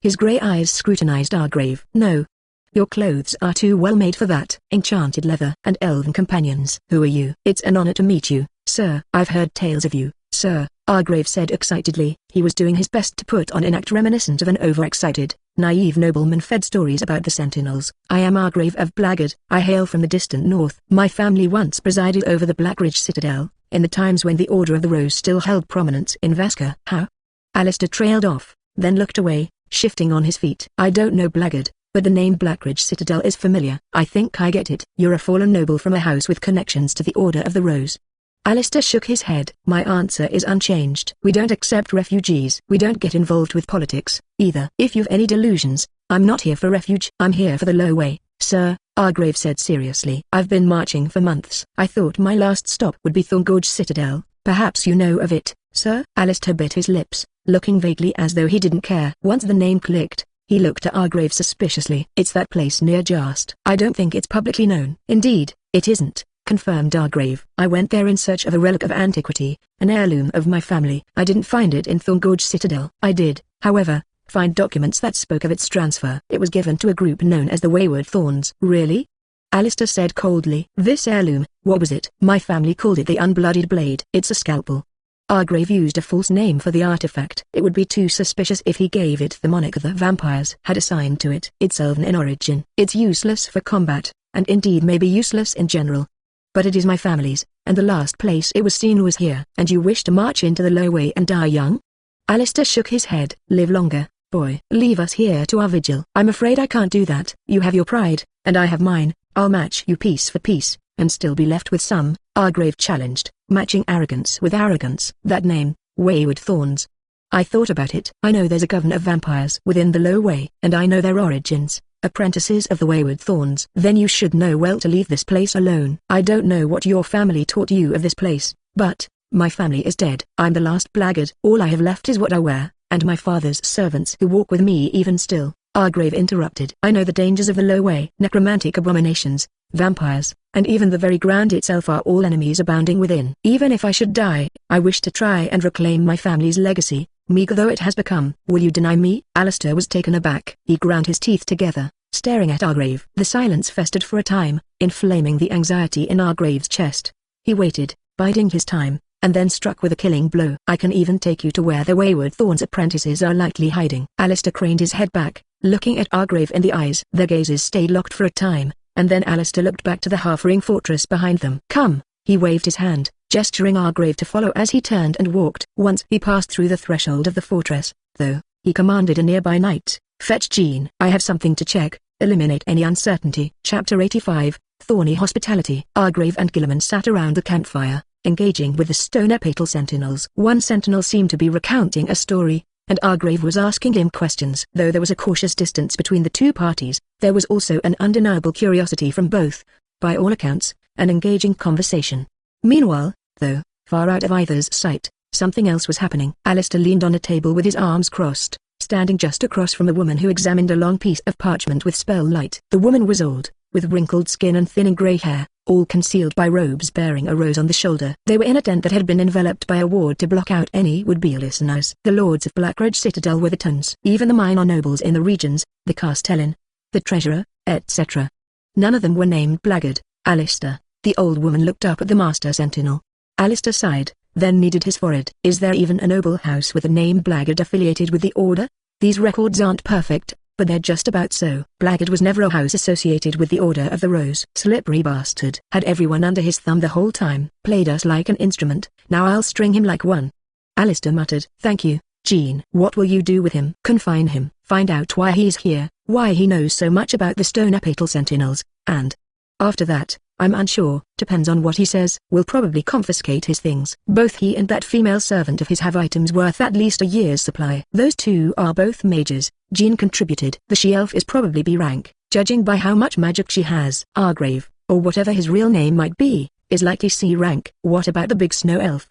His grey eyes scrutinized Argrave. No. Your clothes are too well made for that. Enchanted leather and elven companions. Who are you? It's an honor to meet you, sir. I've heard tales of you, sir, Argrave said excitedly. He was doing his best to put on an act reminiscent of an overexcited, naive nobleman-fed stories about the Sentinels. I am Argrave of Blackguard. I hail from the distant north. My family once presided over the Blackridge Citadel, in the times when the Order of the Rose still held prominence in Vaska. How? Alistair trailed off, then looked away, shifting on his feet. I don't know Blackguard, but the name Blackridge Citadel is familiar. I think I get it. You're a fallen noble from a house with connections to the Order of the Rose. Alistair shook his head. My answer is unchanged. We don't accept refugees. We don't get involved with politics, either. If you've any delusions, I'm not here for refuge. I'm here for the low way, sir, Argrave said seriously. I've been marching for months. I thought my last stop would be Thorny Citadel. Perhaps you know of it, sir? Alistair bit his lips, looking vaguely as though he didn't care. Once the name clicked, he looked at Argrave suspiciously. It's that place near Jast. I don't think it's publicly known. Indeed, it isn't, confirmed Argrave. I went there in search of a relic of antiquity, an heirloom of my family. I didn't find it in Thorny Citadel. I did, however, find documents that spoke of its transfer. It was given to a group known as the Wayward Thorns. Really? Alistair said coldly. This heirloom, what was it? My family called it the Unbloodied Blade. It's a scalpel. Argrave used a false name for the artifact. It would be too suspicious if he gave it the moniker the vampires had assigned to it. It's elven in origin. It's useless for combat, and indeed may be useless in general. But it is my family's, and the last place it was seen was here. And you wish to march into the low way and die young? Alistair shook his head. Live longer, boy. Leave us here to our vigil. I'm afraid I can't do that. You have your pride, and I have mine. I'll match you piece for piece, and still be left with some, Argrave challenged, matching arrogance with arrogance. That name, Wayward Thorns. I thought about it. I know there's a coven of vampires within the low way, and I know their origins, apprentices of the Wayward Thorns. Then you should know well to leave this place alone. I don't know what your family taught you of this place, but my family is dead. I'm the last blackguard. All I have left is what I wear, and my father's servants who walk with me even still. Argrave interrupted. I know the dangers of the low way. Necromantic abominations, vampires, and even the very ground itself are all enemies abounding within. Even if I should die, I wish to try and reclaim my family's legacy, meager though it has become. Will you deny me? Alistair was taken aback. He ground his teeth together, staring at Argrave. The silence festered for a time, inflaming the anxiety in Argrave's chest. He waited, biding his time, and then struck with a killing blow. I can even take you to where the Wayward Thorns apprentices are likely hiding. Alistair craned his head back, looking at Argrave in the eyes. Their gazes stayed locked for a time, and then Alistair looked back to the half-ring fortress behind them. Come, he waved his hand, gesturing Argrave to follow as he turned and walked. Once he passed through the threshold of the fortress, though, he commanded a nearby knight, fetch Jean. I have something to check, eliminate any uncertainty. Chapter 85, Thorny Hospitality. Argrave and Gilliman sat around the campfire, engaging with the stone apatal sentinels. One sentinel seemed to be recounting a story, and Argrave was asking him questions. Though there was a cautious distance between the two parties, there was also an undeniable curiosity from both, by all accounts, an engaging conversation. Meanwhile, though, far out of either's sight, something else was happening. Alistair leaned on a table with his arms crossed, standing just across from the woman who examined a long piece of parchment with spell light. The woman was old, with wrinkled skin and thinning grey hair, all concealed by robes bearing a rose on the shoulder. They were in a tent that had been enveloped by a ward to block out any would-be listeners. The lords of Blackridge Citadel were the Tons, even the minor nobles in the regions, the Castellan, the treasurer, etc. None of them were named Blackguard. Alistair, the old woman looked up at the master sentinel. Alistair sighed, then kneaded his forehead. Is there even a noble house with the name Blackguard affiliated with the order? These records aren't perfect, but they're just about so. Blackguard was never a house associated with the Order of the Rose. Slippery bastard. Had everyone under his thumb the whole time. Played us like an instrument. Now I'll string him like one. Alistair muttered. Thank you, Jean. What will you do with him? Confine him. Find out why he's here, why he knows so much about the stone apatal sentinels, and after that, I'm unsure. Depends on what he says. We'll probably confiscate his things. Both he and that female servant of his have items worth at least a year's supply. Those two are both mages, Jean contributed. The she-elf is probably B rank, Judging by how much magic she has, Argrave, or whatever his real name might be, is likely C rank. What about the big snow elf?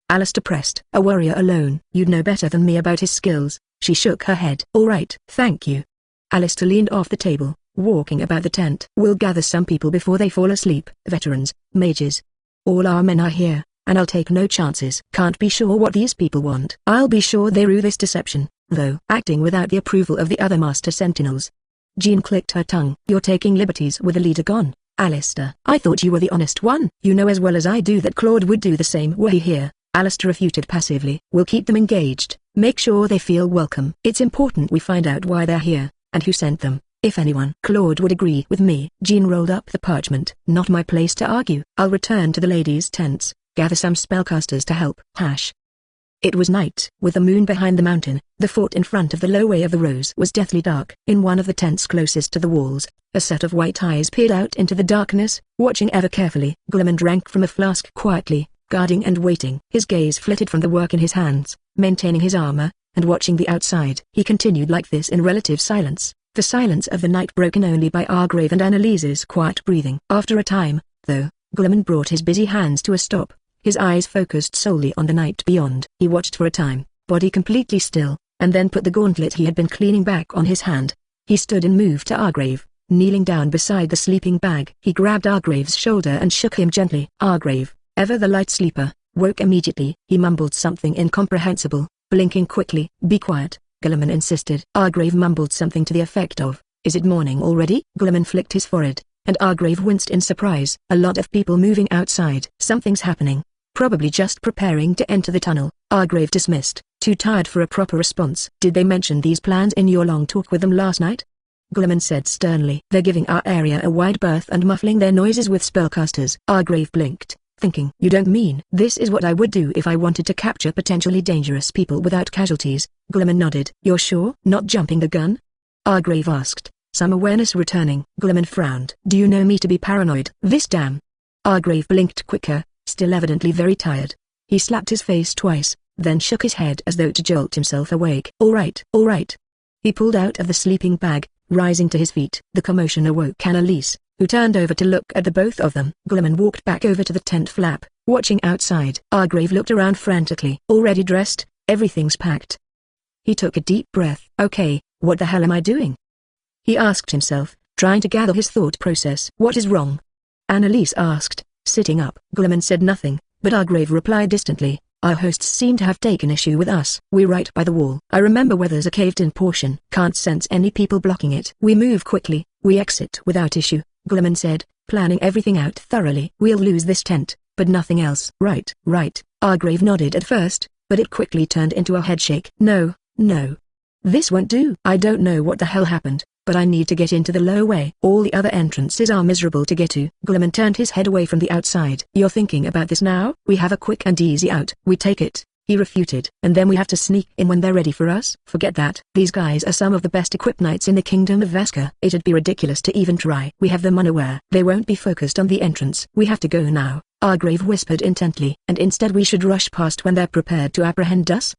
Alistair pressed. A warrior alone. You'd know better than me about his skills. She shook her head. All right, thank you. Alistair leaned off the table, walking about the tent. We'll gather some people before they fall asleep. Veterans, mages. All our men are here, and I'll take no chances. Can't be sure what these people want. I'll be sure they rue this deception, though. Acting without the approval of the other master sentinels. Jean clicked her tongue. You're taking liberties with the leader gone, Alistair. I thought you were the honest one. You know as well as I do that Claude would do the same were he here. Alistair refuted passively. We'll keep them engaged. Make sure they feel welcome. It's important we find out why they're here, and who sent them, if anyone. Claude would agree with me. Jean rolled up the parchment. Not my place to argue. I'll return to the ladies' tents, gather some spellcasters to help. It was night. With the moon behind the mountain, the fort in front of the low way of the Rose was deathly dark. In one of the tents closest to the walls, a set of white eyes peered out into the darkness, watching ever carefully. Glimmer drank from a flask quietly, guarding and waiting. His gaze flitted from the work in his hands, maintaining his armor, and watching the outside. He continued like this in relative silence, the silence of the night broken only by Argrave and Annalise's quiet breathing. After a time, though, Glimmer brought his busy hands to a stop, his eyes focused solely on the night beyond. He watched for a time, body completely still, and then put the gauntlet he had been cleaning back on his hand. He stood and moved to Argrave, kneeling down beside the sleeping bag. He grabbed Argrave's shoulder and shook him gently. Argrave, ever the light sleeper, woke immediately. He mumbled something incomprehensible, blinking quickly. Be quiet, Gilliman insisted. Argrave mumbled something to the effect of, is it morning already? Gilliman flicked his forehead, and Argrave winced in surprise. A lot of people moving outside. Something's happening. Probably just preparing to enter the tunnel. Argrave dismissed, too tired for a proper response. Did they mention these plans in your long talk with them last night? Gilliman said sternly. They're giving our area a wide berth and muffling their noises with spellcasters. Argrave blinked, thinking. You don't mean? This is what I would do if I wanted to capture potentially dangerous people without casualties. Gilliman nodded. You're sure? Not jumping the gun? Argrave asked, some awareness returning. Gilliman frowned. Do you know me to be paranoid? This damn. Argrave blinked quicker, still evidently very tired. He slapped his face twice, then shook his head as though to jolt himself awake. All right, all right. He pulled out of the sleeping bag, rising to his feet. The commotion awoke Annalise, who turned over to look at the both of them. Gilliman walked back over to the tent flap, watching outside. Argrave looked around frantically. Already dressed, everything's packed. He took a deep breath. Okay, what the hell am I doing? He asked himself, trying to gather his thought process. What is wrong? Annalise asked, sitting up. Gilliman said nothing, but Argrave replied distantly, our hosts seem to have taken issue with us. We're right by the wall. I remember where there's a caved-in portion. Can't sense any people blocking it. We move quickly, we exit without issue, Gilliman said, planning everything out thoroughly. We'll lose this tent, but nothing else. Right, right. Argrave nodded at first, but it quickly turned into a headshake. No, no. This won't do. I don't know what the hell happened, but I need to get into the low way. All the other entrances are miserable to get to. Gilliman turned his head away from the outside. You're thinking about this now? We have a quick and easy out. We take it, he refuted. And then we have to sneak in when they're ready for us? Forget that. These guys are some of the best equipped knights in the kingdom of Veska. It'd be ridiculous to even try. We have them unaware. They won't be focused on the entrance. We have to go now, Argrave whispered intently. And instead we should rush past when they're prepared to apprehend us?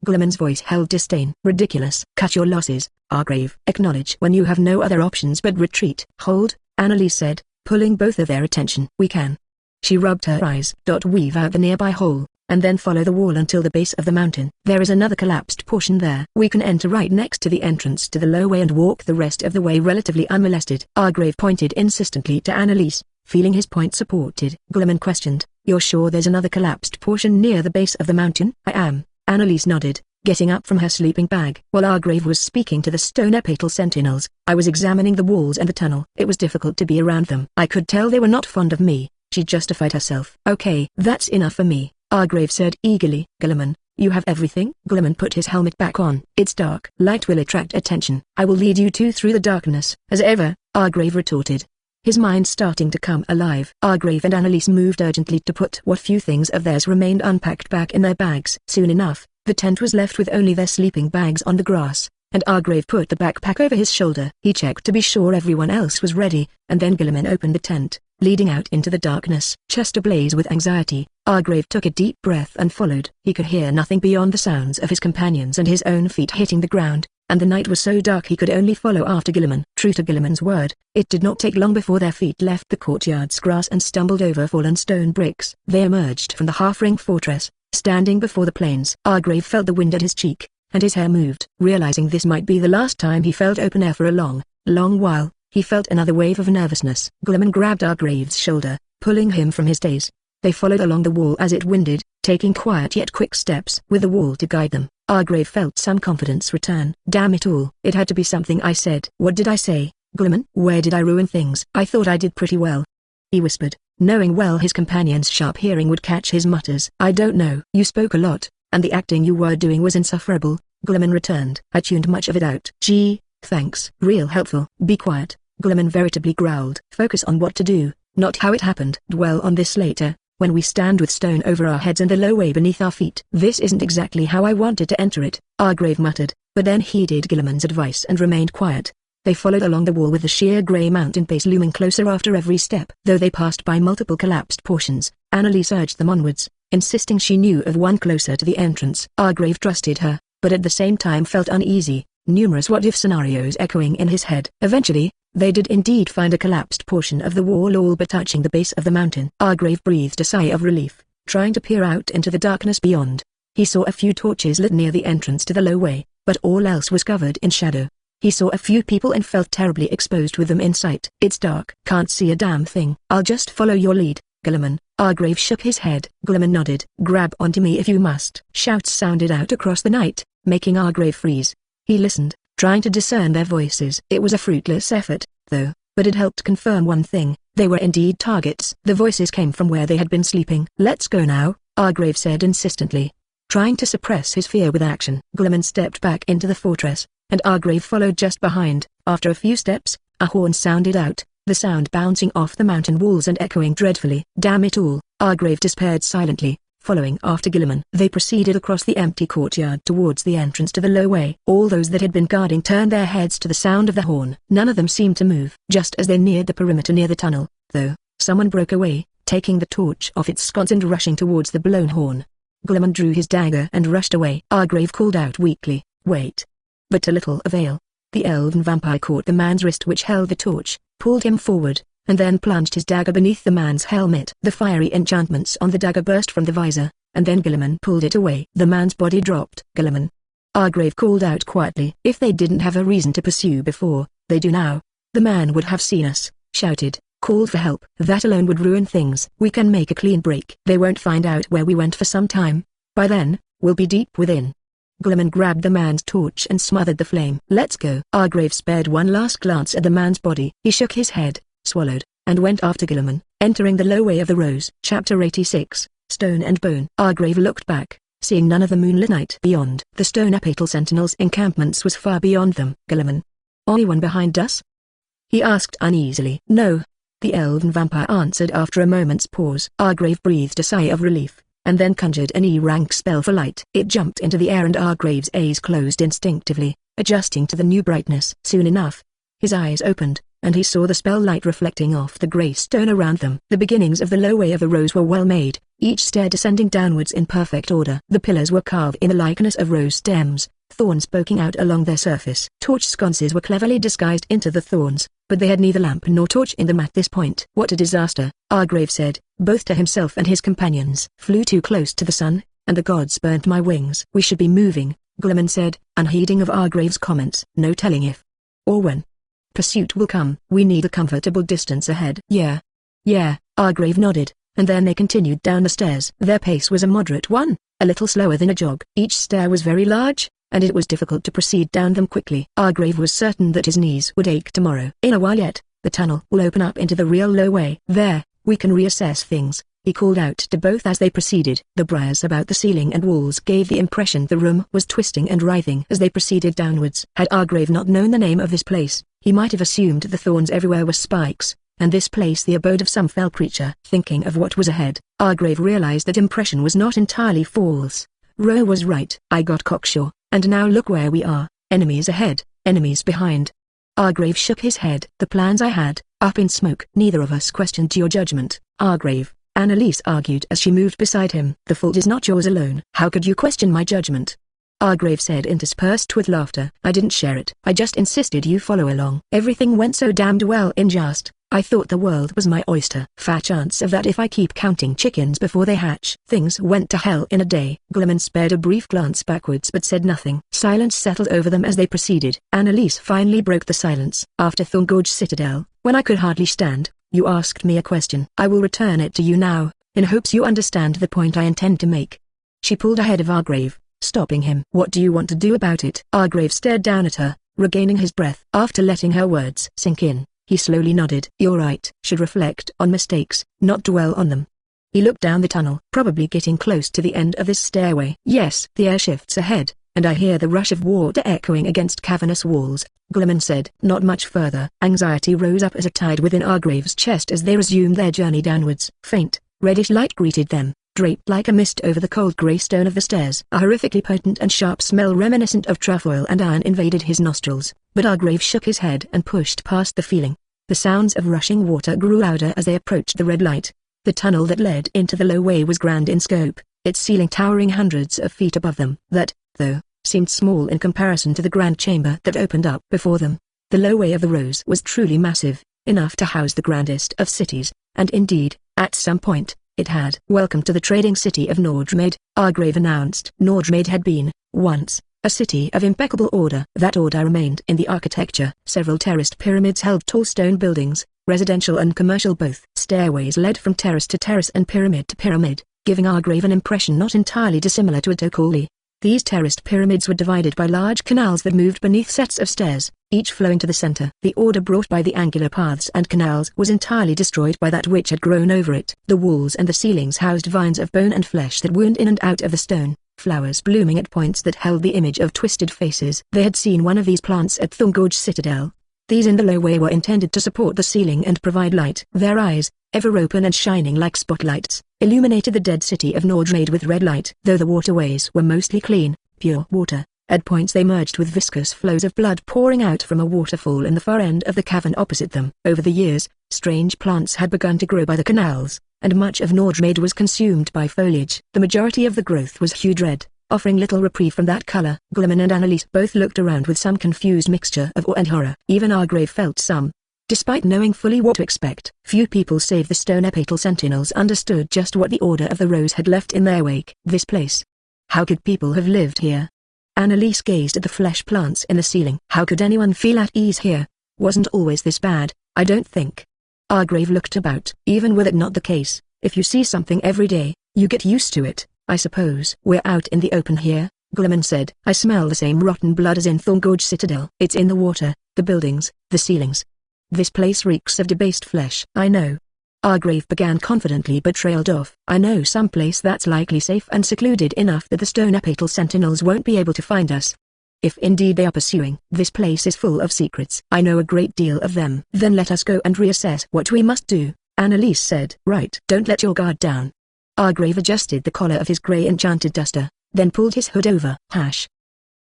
Gilliman's voice held disdain. Ridiculous. Cut your losses, Argrave. Acknowledge when you have no other options but retreat. Hold, Annalise said, pulling both of their attention. We can. She rubbed her eyes. Weave out the nearby hole, and then follow the wall until the base of the mountain. There is another collapsed portion there. We can enter right next to the entrance to the low way and walk the rest of the way relatively unmolested. Argrave pointed insistently to Annalise, feeling his point supported. Gilliman questioned, you're sure there's another collapsed portion near the base of the mountain? I am. Annalise nodded, getting up from her sleeping bag. While Argrave was speaking to the stone epatal sentinels, I was examining the walls and the tunnel. It was difficult to be around them. I could tell they were not fond of me, she justified herself. Okay, that's enough for me, Argrave said eagerly. Gilliman, you have everything? Gilliman put his helmet back on. It's dark. Light will attract attention. I will lead you two through the darkness. As ever, Argrave retorted, his mind starting to come alive. Argrave and Annalise moved urgently to put what few things of theirs remained unpacked back in their bags. Soon enough, the tent was left with only their sleeping bags on the grass, and Argrave put the backpack over his shoulder. He checked to be sure everyone else was ready, and then Gilliman opened the tent, leading out into the darkness. Chest ablaze with anxiety, Argrave took a deep breath and followed. He could hear nothing beyond the sounds of his companions and his own feet hitting the ground, and the night was so dark he could only follow after Gilliman. True to Gilliman's word, it did not take long before their feet left the courtyard's grass and stumbled over fallen stone bricks. They emerged from the half-ring fortress, standing before the plains. Argrave felt the wind at his cheek, and his hair moved. Realizing this might be the last time he felt open air for a long while, he felt another wave of nervousness. Gilliman grabbed Argrave's shoulder, pulling him from his daze. They followed along the wall as it winded, taking quiet yet quick steps with the wall to guide them. Argrave felt some confidence return. Damn it all. It had to be something I said. What did I say, Gilliman? Where did I ruin things? I thought I did pretty well, he whispered, knowing well his companion's sharp hearing would catch his mutters. I don't know. You spoke a lot, and the acting you were doing was insufferable, Gilliman returned. I tuned much of it out. Gee, thanks. Real helpful. Be quiet, Gilliman veritably growled. Focus on what to do, not how it happened. Dwell on this later, when we stand with stone over our heads and the low way beneath our feet. This isn't exactly how I wanted to enter it, Argrave muttered, but then heeded Gilliman's advice and remained quiet. They followed along the wall with the sheer grey mountain base looming closer after every step. Though they passed by multiple collapsed portions, Annalise urged them onwards, insisting she knew of one closer to the entrance. Argrave trusted her, but at the same time felt uneasy, numerous what-if scenarios echoing in his head. Eventually, they did indeed find a collapsed portion of the wall all but touching the base of the mountain. Argrave breathed a sigh of relief, trying to peer out into the darkness beyond. He saw a few torches lit near the entrance to the low way, but all else was covered in shadow. He saw a few people and felt terribly exposed with them in sight. It's dark. Can't see a damn thing. I'll just follow your lead, Gilliman. Argrave shook his head. Gilliman nodded. Grab onto me if you must. Shouts sounded out across the night, making Argrave freeze. He listened, trying to discern their voices. It was a fruitless effort, though, but it helped confirm one thing: they were indeed targets. The voices came from where they had been sleeping. Let's go now, Argrave said insistently, trying to suppress his fear with action. Gilliman stepped back into the fortress, and Argrave followed just behind. After a few steps, a horn sounded out, the sound bouncing off the mountain walls and echoing dreadfully. Damn it all, Argrave despaired silently, following after Gilliman. They proceeded across the empty courtyard towards the entrance to the low way. All those that had been guarding turned their heads to the sound of the horn. None of them seemed to move. Just as they neared the perimeter near the tunnel, though, someone broke away, taking the torch off its sconce and rushing towards the blown horn. Gilliman drew his dagger and rushed away. Argrave called out weakly, "Wait!" But to little avail. The elven vampire caught the man's wrist which held the torch, pulled him forward, and then plunged his dagger beneath the man's helmet. The fiery enchantments on the dagger burst from the visor, and then Gilliman pulled it away. The man's body dropped. Gilliman, Argrave called out quietly. If they didn't have a reason to pursue before, they do now. The man would have seen us, shouted, called for help. That alone would ruin things. We can make a clean break. They won't find out where we went for some time. By then, we'll be deep within. Gilliman grabbed the man's torch and smothered the flame. Let's go. Argrave spared one last glance at the man's body. He shook his head, swallowed, and went after Gilliman, entering the low way of the rose. Chapter 86, Stone and Bone. Argrave looked back, seeing none of the moonlit night beyond. The stone apatal sentinels' encampments was far beyond them. Gilliman, anyone behind us? He asked uneasily. No, the elven vampire answered after a moment's pause. Argrave breathed a sigh of relief, and then conjured an E-rank spell for light. It jumped into the air and Argrave's eyes closed instinctively, adjusting to the new brightness. Soon enough, his eyes opened, and he saw the spell light reflecting off the grey stone around them. The beginnings of the low way of the rose were well made, each stair descending downwards in perfect order. The pillars were carved in the likeness of rose stems, thorns poking out along their surface. Torch sconces were cleverly disguised into the thorns, but they had neither lamp nor torch in them at this point. What a disaster, Argrave said, both to himself and his companions. Flew too close to the sun, and the gods burnt my wings. We should be moving, Gilliman said, unheeding of Argrave's comments. No telling if or when pursuit will come. We need a comfortable distance ahead. Yeah, Argrave nodded, and then they continued down the stairs. Their pace was a moderate one, a little slower than a jog. Each stair was very large, and it was difficult to proceed down them quickly. Argrave was certain that his knees would ache tomorrow. In a while yet, the tunnel will open up into the real low way. There, we can reassess things, he called out to both as they proceeded. The briars about the ceiling and walls gave the impression the room was twisting and writhing as they proceeded downwards. Had Argrave not known the name of this place, he might have assumed the thorns everywhere were spikes, and this place the abode of some fell creature. Thinking of what was ahead, Argrave realized that impression was not entirely false. Ro was right. I got cocksure, and now look where we are, enemies ahead, enemies behind. Argrave shook his head. The plans I had, up in smoke. Neither of us questioned your judgment, Argrave, Annalise argued as she moved beside him. The fault is not yours alone. How could you question my judgment? Argrave said interspersed with laughter. I didn't share it. I just insisted you follow along. Everything went so damned well in just. I thought the world was my oyster. Fat chance of that if I keep counting chickens before they hatch. Things went to hell in a day. Glimmin spared a brief glance backwards but said nothing. Silence settled over them as they proceeded. Annalise finally broke the silence. After Thorngorge Citadel, when I could hardly stand, you asked me a question. I will return it to you now, in hopes you understand the point I intend to make. She pulled ahead of Argrave, stopping him. What do you want to do about it? Argrave stared down at her, regaining his breath. After letting her words sink in, he slowly nodded. You're right. Should reflect on mistakes, not dwell on them. He looked down the tunnel, probably getting close to the end of this stairway. Yes, the air shifts ahead, and I hear the rush of water echoing against cavernous walls, Glimmin said. Not much further. Anxiety rose up as a tide within Argrave's chest as they resumed their journey downwards. Faint, reddish light greeted them, draped like a mist over the cold grey stone of the stairs. A horrifically potent and sharp smell reminiscent of trefoil and iron invaded his nostrils, but Argrave shook his head and pushed past the feeling. The sounds of rushing water grew louder as they approached the red light. The tunnel that led into the lowway was grand in scope, its ceiling towering hundreds of feet above them. That, though, seemed small in comparison to the grand chamber that opened up before them. The lowway of the Rose was truly massive, enough to house the grandest of cities, and indeed, at some point, it had. Welcome to the trading city of Nordrmaid, Argrave announced. Nordrmaid had been, once, a city of impeccable order. That order remained in the architecture. Several terraced pyramids held tall stone buildings, residential and commercial both. Stairways led from terrace to terrace and pyramid to pyramid, giving Argrave an impression not entirely dissimilar to a Tokoli. These terraced pyramids were divided by large canals that moved beneath sets of stairs, each flowing to the center. The order brought by the angular paths and canals was entirely destroyed by that which had grown over it. The walls and the ceilings housed vines of bone and flesh that wound in and out of the stone, flowers blooming at points that held the image of twisted faces. They had seen one of these plants at Thorngorge Citadel. These in the lowway were intended to support the ceiling and provide light. Their eyes, ever open and shining like spotlights, illuminated the dead city of Nordrmaid with red light. Though the waterways were mostly clean, pure water, at points they merged with viscous flows of blood pouring out from a waterfall in the far end of the cavern opposite them. Over the years, strange plants had begun to grow by the canals, and much of Nordrmaid was consumed by foliage. The majority of the growth was hued red, offering little reprieve from that color. Glimmin and Annalise both looked around with some confused mixture of awe and horror. Even Argrave felt some. Despite knowing fully what to expect, few people save the stone apatal sentinels understood just what the Order of the Rose had left in their wake. This place. How could people have lived here? Annalise gazed at the flesh plants in the ceiling. How could anyone feel at ease here? Wasn't always this bad, I don't think. Argrave looked about. Even with it not the case, if you see something every day, you get used to it, I suppose. We're out in the open here, Glimmin said. I smell the same rotten blood as in Thorngorge Citadel. It's in the water, the buildings, the ceilings. This place reeks of debased flesh. I know. Argrave began confidently but trailed off. I know some place that's likely safe and secluded enough that the stone apatal sentinels won't be able to find us. If indeed they are pursuing. This place is full of secrets. I know a great deal of them. Then let us go and reassess what we must do, Annalise said. Right. Don't let your guard down. Argrave adjusted the collar of his grey enchanted duster, then pulled his hood over.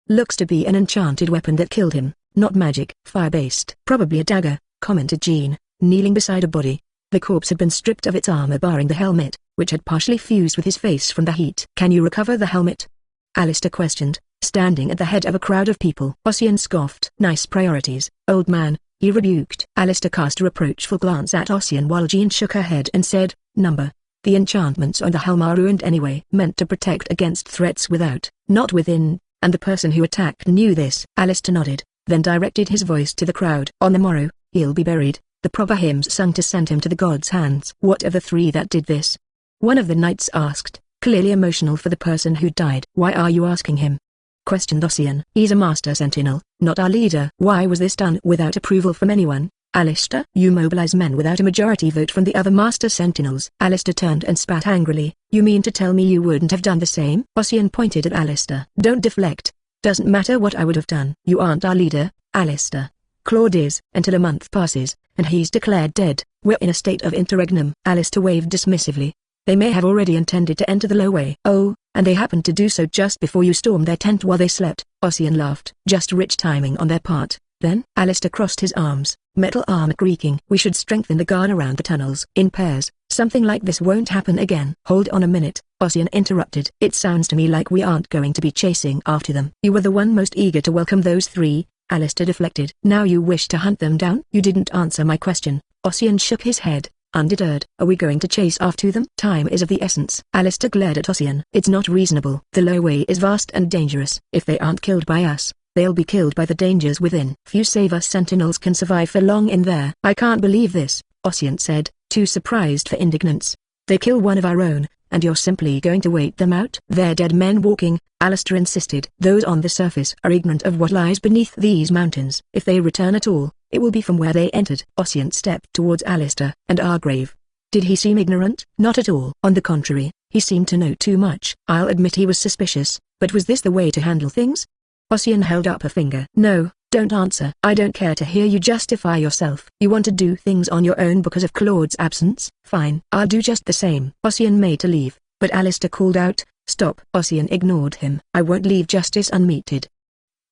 Looks to be an enchanted weapon that killed him, not magic. Fire-based. Probably a dagger, commented Jean, kneeling beside a body. The corpse had been stripped of its armor barring the helmet, which had partially fused with his face from the heat. Can you recover the helmet? Alistair questioned, standing at the head of a crowd of people. Ossian scoffed. Nice priorities, old man, he rebuked. Alistair cast a reproachful glance at Ossian while Jean shook her head and said, Number. The enchantments on the helm are ruined anyway. Meant to protect against threats without, not within, and the person who attacked knew this. Alistair nodded, then directed his voice to the crowd. On the morrow, he'll be buried, the proper hymns sung to send him to the gods' hands. What of the three that did this? One of the knights asked, clearly emotional for the person who died. Why are you asking him? Questioned Ossian. He's a master sentinel, not our leader. Why was this done without approval from anyone? Alistair, you mobilize men without a majority vote from the other master sentinels. Alistair turned and spat angrily. You mean to tell me you wouldn't have done the same? Ossian pointed at Alistair. Don't deflect. Doesn't matter what I would have done. You aren't our leader, Alistair. Claude is, until a month passes, and he's declared dead. We're in a state of interregnum. Alistair waved dismissively. They may have already intended to enter the lowway. Oh, and they happened to do so just before you stormed their tent while they slept. Ossian laughed. Just rich timing on their part. Then, Alistair crossed his arms, metal armor creaking. We should strengthen the guard around the tunnels. In pairs, Something like this won't happen again. Hold on a minute, Ossian interrupted. It sounds to me like we aren't going to be chasing after them. You were the one most eager to welcome those three, Alistair deflected. Now you wish to hunt them down? You didn't answer my question. Ossian shook his head, undeterred. Are we going to chase after them? Time is of the essence. Alistair glared at Ossian. It's not reasonable. The Lowway is vast and dangerous. If they aren't killed by us, they'll be killed by the dangers within. Few save us sentinels can survive for long in there. I can't believe this, Ossian said, too surprised for indignance. They kill one of our own, and you're simply going to wait them out? They're dead men walking, Alistair insisted. Those on the surface are ignorant of what lies beneath these mountains. If they return at all, it will be from where they entered. Ossian stepped towards Alistair and Argrave. Did he seem ignorant? Not at all. On the contrary, he seemed to know too much. I'll admit he was suspicious, but was this the way to handle things? Ossian held up a finger. No, don't answer. I don't care to hear you justify yourself. You want to do things on your own because of Claude's absence? Fine. I'll do just the same. Ossian made to leave, but Alistair called out, stop. Ossian ignored him. I won't leave justice unmeted.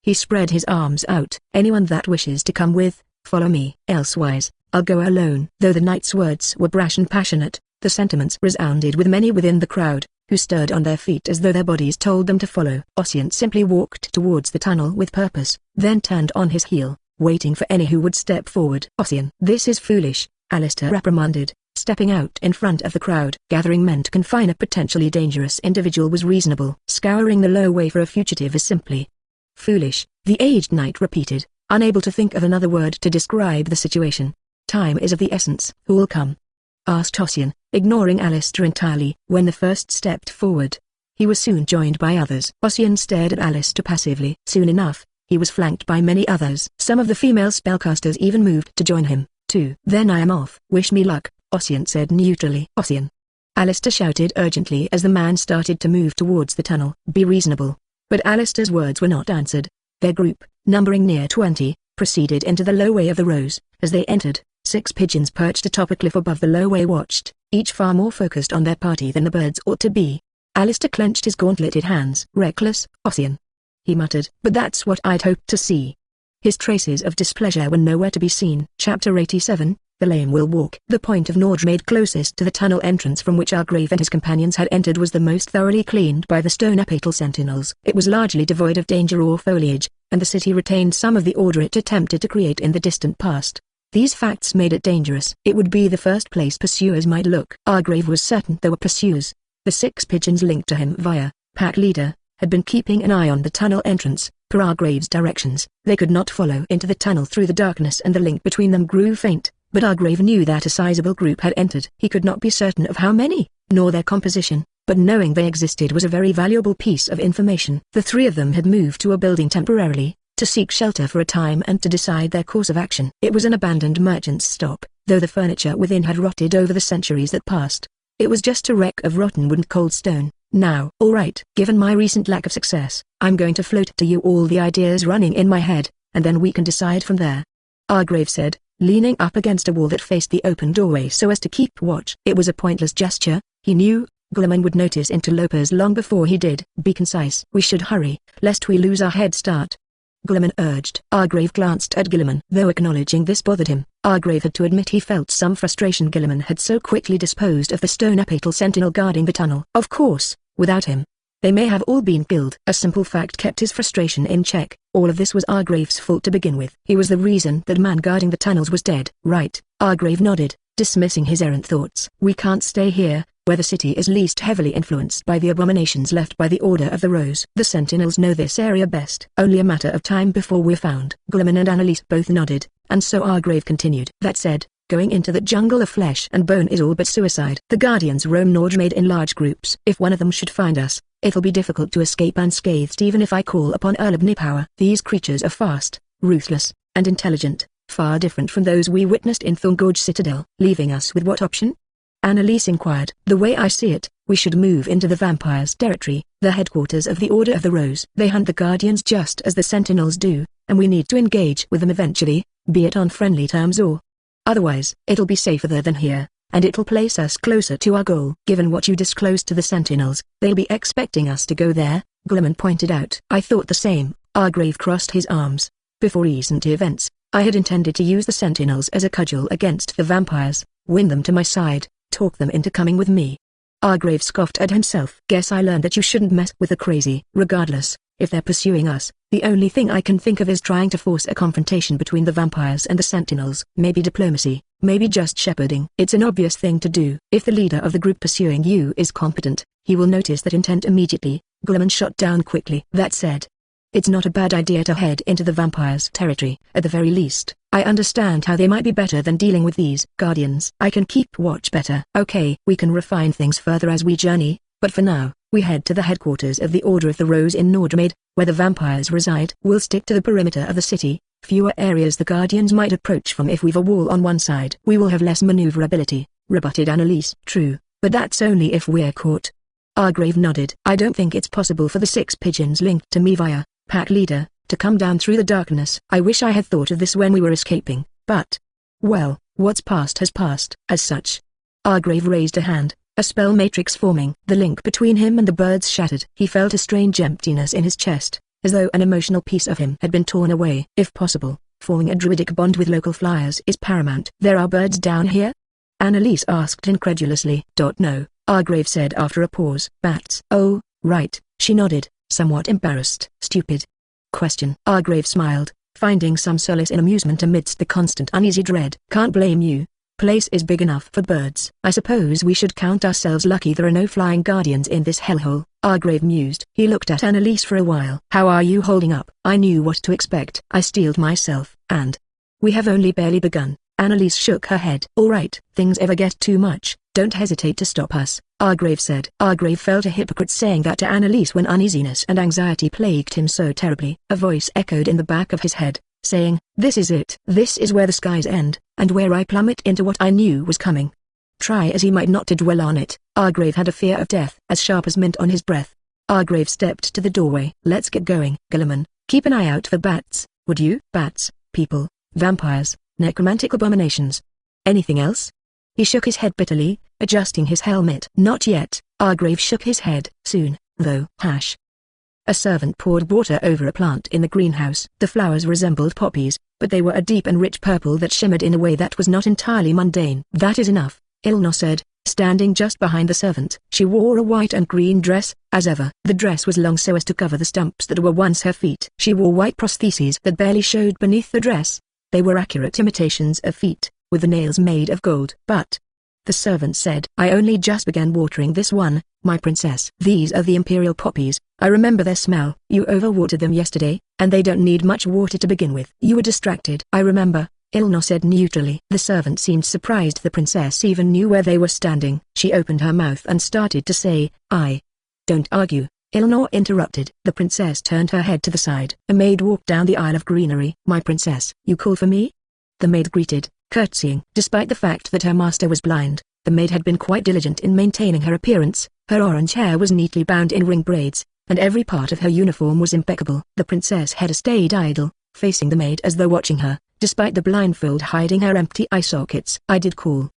He spread his arms out. Anyone that wishes to come with, follow me. Elsewise, I'll go alone. Though the knight's words were brash and passionate, the sentiments resounded with many within the crowd, who stirred on their feet as though their bodies told them to follow. Ossian simply walked towards the tunnel with purpose, then turned on his heel, waiting for any who would step forward. Ossian, this is foolish, Alistair reprimanded, stepping out in front of the crowd. Gathering men to confine a potentially dangerous individual was reasonable. Scouring the Lowway for a fugitive is simply foolish, the aged knight repeated, unable to think of another word to describe the situation. Time is of the essence. Who'll come? Asked Ossian, ignoring Alistair entirely. When the first stepped forward, he was soon joined by others. Ossian stared at Alistair passively. Soon enough, he was flanked by many others. Some of the female spellcasters even moved to join him, too. Then I am off. Wish me luck, Ossian said neutrally. Ossian! Alistair shouted urgently as the man started to move towards the tunnel. Be reasonable. But Alistair's words were not answered. Their group, numbering near 20, proceeded into the Lowway of the Rose. As they entered, 6 pigeons perched atop a cliff above the Lowway watched, each far more focused on their party than the birds ought to be. Alistair clenched his gauntleted hands. Reckless, Ossian, he muttered. But that's what I'd hoped to see. His traces of displeasure were nowhere to be seen. Chapter 87, The Lame Will Walk. The point of Nordmade closest to the tunnel entrance from which Argrave and his companions had entered was the most thoroughly cleaned by the stone apatal sentinels. It was largely devoid of danger or foliage, and the city retained some of the order it attempted to create in the distant past. These facts made it dangerous. It would be the first place pursuers might look. Argrave was certain there were pursuers. The 6 pigeons linked to him via pack leader had been keeping an eye on the tunnel entrance, per Argrave's directions. They could not follow into the tunnel through the darkness and the link between them grew faint, but Argrave knew that a sizable group had entered. He could not be certain of how many, nor their composition, but knowing they existed was a very valuable piece of information. The 3 of them had moved to a building temporarily, to seek shelter for a time and to decide their course of action. It was an abandoned merchant's stop, though the furniture within had rotted over the centuries that passed. It was just a wreck of rotten wood and cold stone. Now, all right, given my recent lack of success, I'm going to float to you all the ideas running in my head, and then we can decide from there. Argrave said, leaning up against a wall that faced the open doorway so as to keep watch. It was a pointless gesture, he knew. Gilliman would notice interlopers long before he did. Be concise. We should hurry, lest we lose our head start, Gilliman urged. Argrave glanced at Gilliman. Though acknowledging this bothered him, Argrave had to admit he felt some frustration Gilliman had so quickly disposed of the stone apatal sentinel guarding the tunnel. Of course, without him, they may have all been killed. A simple fact kept his frustration in check. All of this was Argrave's fault to begin with. He was the reason that man guarding the tunnels was dead. Right, Argrave nodded, dismissing his errant thoughts. We can't stay here, where the city is least heavily influenced by the abominations left by the Order of the Rose. The sentinels know this area best. Only a matter of time before we're found. Gilliman and Annalise both nodded, and so Argrave continued. That said, going into that jungle of flesh and bone is all but suicide. The Guardians roam Nordmade in large groups. If one of them should find us, it'll be difficult to escape unscathed even if I call upon Erlebni power. These creatures are fast, ruthless, and intelligent, far different from those we witnessed in Thorngorge Citadel. Leaving us with what option? Annalise inquired. The way I see it, we should move into the vampires' territory, the headquarters of the Order of the Rose. They hunt the Guardians just as the Sentinels do, and we need to engage with them eventually, be it on friendly terms or otherwise. It'll be safer there than here, and it'll place us closer to our goal. Given what you disclosed to the Sentinels, they'll be expecting us to go there, Gilliman pointed out. I thought the same. Argrave crossed his arms. Before recent events, I had intended to use the Sentinels as a cudgel against the vampires, win them to my side, talk them into coming with me. Argrave scoffed at himself. Guess I learned that you shouldn't mess with the crazy. Regardless, if they're pursuing us, the only thing I can think of is trying to force a confrontation between the vampires and the sentinels. Maybe diplomacy, maybe just shepherding. It's an obvious thing to do. If the leader of the group pursuing you is competent, he will notice that intent immediately. Gilliman shot down quickly. That said, it's not a bad idea to head into the vampires' territory. At the very least, I understand how they might be better than dealing with these guardians. I can keep watch better. Okay, we can refine things further as we journey, but for now, we head to the headquarters of the Order of the Rose in Nordmaid, where the vampires reside. We'll stick to the perimeter of the city, fewer areas the guardians might approach from if we've a wall on one side. We will have less maneuverability, rebutted Annalise. True, but that's only if we're caught. Argrave nodded. I don't think it's possible for the 6 pigeons linked to me via pack leader to come down through the darkness. I wish I had thought of this when we were escaping, but, well, what's past has passed. As such, Argrave raised a hand, a spell matrix forming. The link between him and the birds shattered. He felt a strange emptiness in his chest, as though an emotional piece of him had been torn away. If possible, forming a druidic bond with local flyers is paramount. There are birds down here? Annalise asked incredulously. No, Argrave said after a pause. Bats. Oh, right, she nodded, somewhat embarrassed. Stupid question. Argrave smiled, finding some solace in amusement amidst the constant uneasy dread. Can't blame you. Place is big enough for birds. I suppose we should count ourselves lucky there are no flying guardians in this hellhole, Argrave mused. He looked at Annalise for a while. How are you holding up? I knew what to expect. I steeled myself, and we have only barely begun. Annalise shook her head. All right, things ever get too much, don't hesitate to stop us, Argrave said. Argrave felt a hypocrite saying that to Annalise when uneasiness and anxiety plagued him so terribly. A voice echoed in the back of his head, saying, this is it. This is where the skies end, and where I plummet into what I knew was coming. Try as he might not to dwell on it, Argrave had a fear of death as sharp as mint on his breath. Argrave stepped to the doorway. Let's get going. Gilliman, keep an eye out for bats, would you? Bats, people, vampires, necromantic abominations. Anything else? He shook his head bitterly, adjusting his helmet. Not yet, Argrave shook his head. Soon, though. A servant poured water over a plant in the greenhouse. The flowers resembled poppies, but they were a deep and rich purple that shimmered in a way that was not entirely mundane. That is enough, Ilnor said, standing just behind the servant. She wore a white and green dress, as ever. The dress was long so as to cover the stumps that were once her feet. She wore white prostheses that barely showed beneath the dress. They were accurate imitations of feet, with the nails made of gold. But, the servant said, I only just began watering this one, my princess. These are the imperial poppies. I remember their smell. You overwatered them yesterday, and they don't need much water to begin with. You were distracted. I remember, Ilnor said neutrally. The servant seemed surprised the princess even knew where they were standing. She opened her mouth and started to say, don't argue, Ilnor interrupted. The princess turned her head to the side. A maid walked down the aisle of greenery. My princess. You call for me? The maid greeted, curtsying. Despite the fact that her master was blind, the maid had been quite diligent in maintaining her appearance. Her orange hair was neatly bound in ring braids, and every part of her uniform was impeccable. The princess head stayed idle, facing the maid as though watching her, despite the blindfold hiding her empty eye sockets. I did call.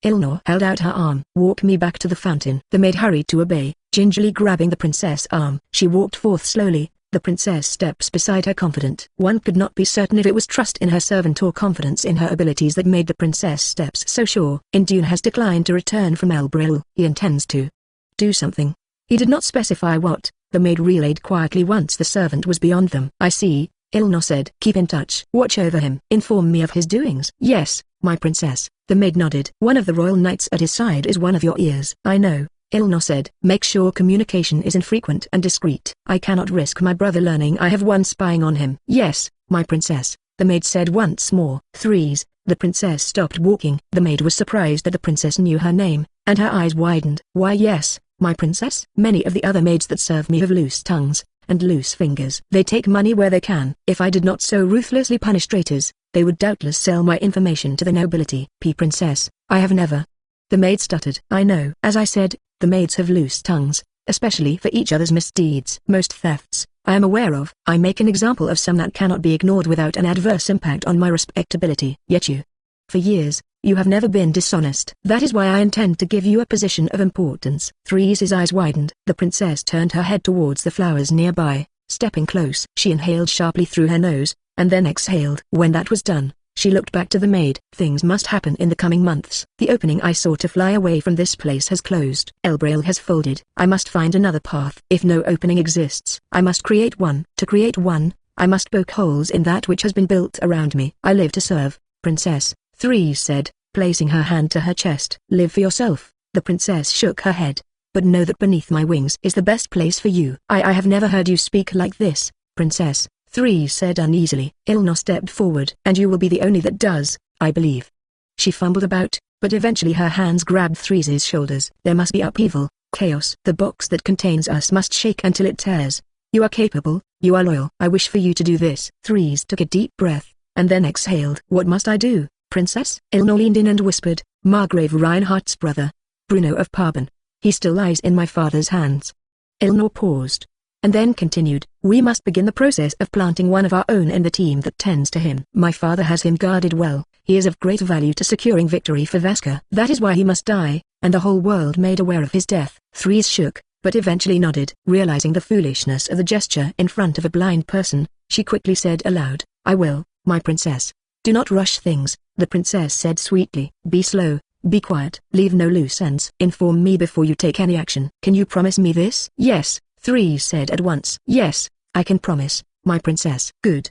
Ilnor held out her arm. Walk me back to the fountain. The maid hurried to obey, gingerly grabbing the princess' arm. She walked forth slowly, the princess steps beside her confident. One could not be certain if it was trust in her servant or confidence in her abilities that made the princess steps so sure. Indune has declined to return from Elbril. He intends to do something. He did not specify what. The maid relayed quietly once the servant was beyond them. I see, Ilnor said. Keep in touch. Watch over him. Inform me of his doings. Yes, my princess. The maid nodded. One of the royal knights at his side is one of your ears. I know, Ilnor said. Make sure communication is infrequent and discreet. I cannot risk my brother learning I have one spying on him. Yes, my princess, the maid said once more. Threes. The princess stopped walking. The maid was surprised that the princess knew her name, and her eyes widened. Why yes, my princess. Many of the other maids that serve me have loose tongues and loose fingers. They take money where they can. If I did not so ruthlessly punish traitors, they would doubtless sell my information to the nobility. Princess, I have never. The maid stuttered. I know. As I said, the maids have loose tongues, especially for each other's misdeeds. Most thefts, I am aware of. I make an example of some that cannot be ignored without an adverse impact on my respectability. Yet you, for years, you have never been dishonest. That is why I intend to give you a position of importance. Three's eyes widened. The princess turned her head towards the flowers nearby, stepping close. She inhaled sharply through her nose, and then exhaled. When that was done, She looked back to the maid. Things must happen in the coming months. The opening I saw to fly away from this place has closed. Elbrail has folded. I must find another path. If no opening exists, I must create one. To create one, I must poke holes in that which has been built around me. I live to serve, Princess, Threes said, placing her hand to her chest. Live for yourself. The princess shook her head. But know that beneath my wings is the best place for you. I have never heard you speak like this, Princess, Threes said uneasily. Ilna stepped forward. And you will be the only that does, I believe. She fumbled about, but eventually her hands grabbed Threes' shoulders. There must be upheaval, chaos. The box that contains us must shake until it tears. You are capable, you are loyal. I wish for you to do this. Threes took a deep breath, and then exhaled. What must I do, Princess? Ilna leaned in and whispered, Margrave Reinhardt's brother, Bruno of Parben. He still lies in my father's hands. Ilna paused, and then continued, we must begin the process of planting one of our own in the team that tends to him. My father has him guarded well. He is of great value to securing victory for Veska. That is why he must die, and the whole world made aware of his death. Threes shook, but eventually nodded. Realizing the foolishness of the gesture in front of a blind person, she quickly said aloud, I will, my princess. Do not rush things, the princess said sweetly. Be slow. Be quiet. Leave no loose ends. Inform me before you take any action. Can you promise me this? Yes, Threes said at once. Yes, I can promise, my princess. Good.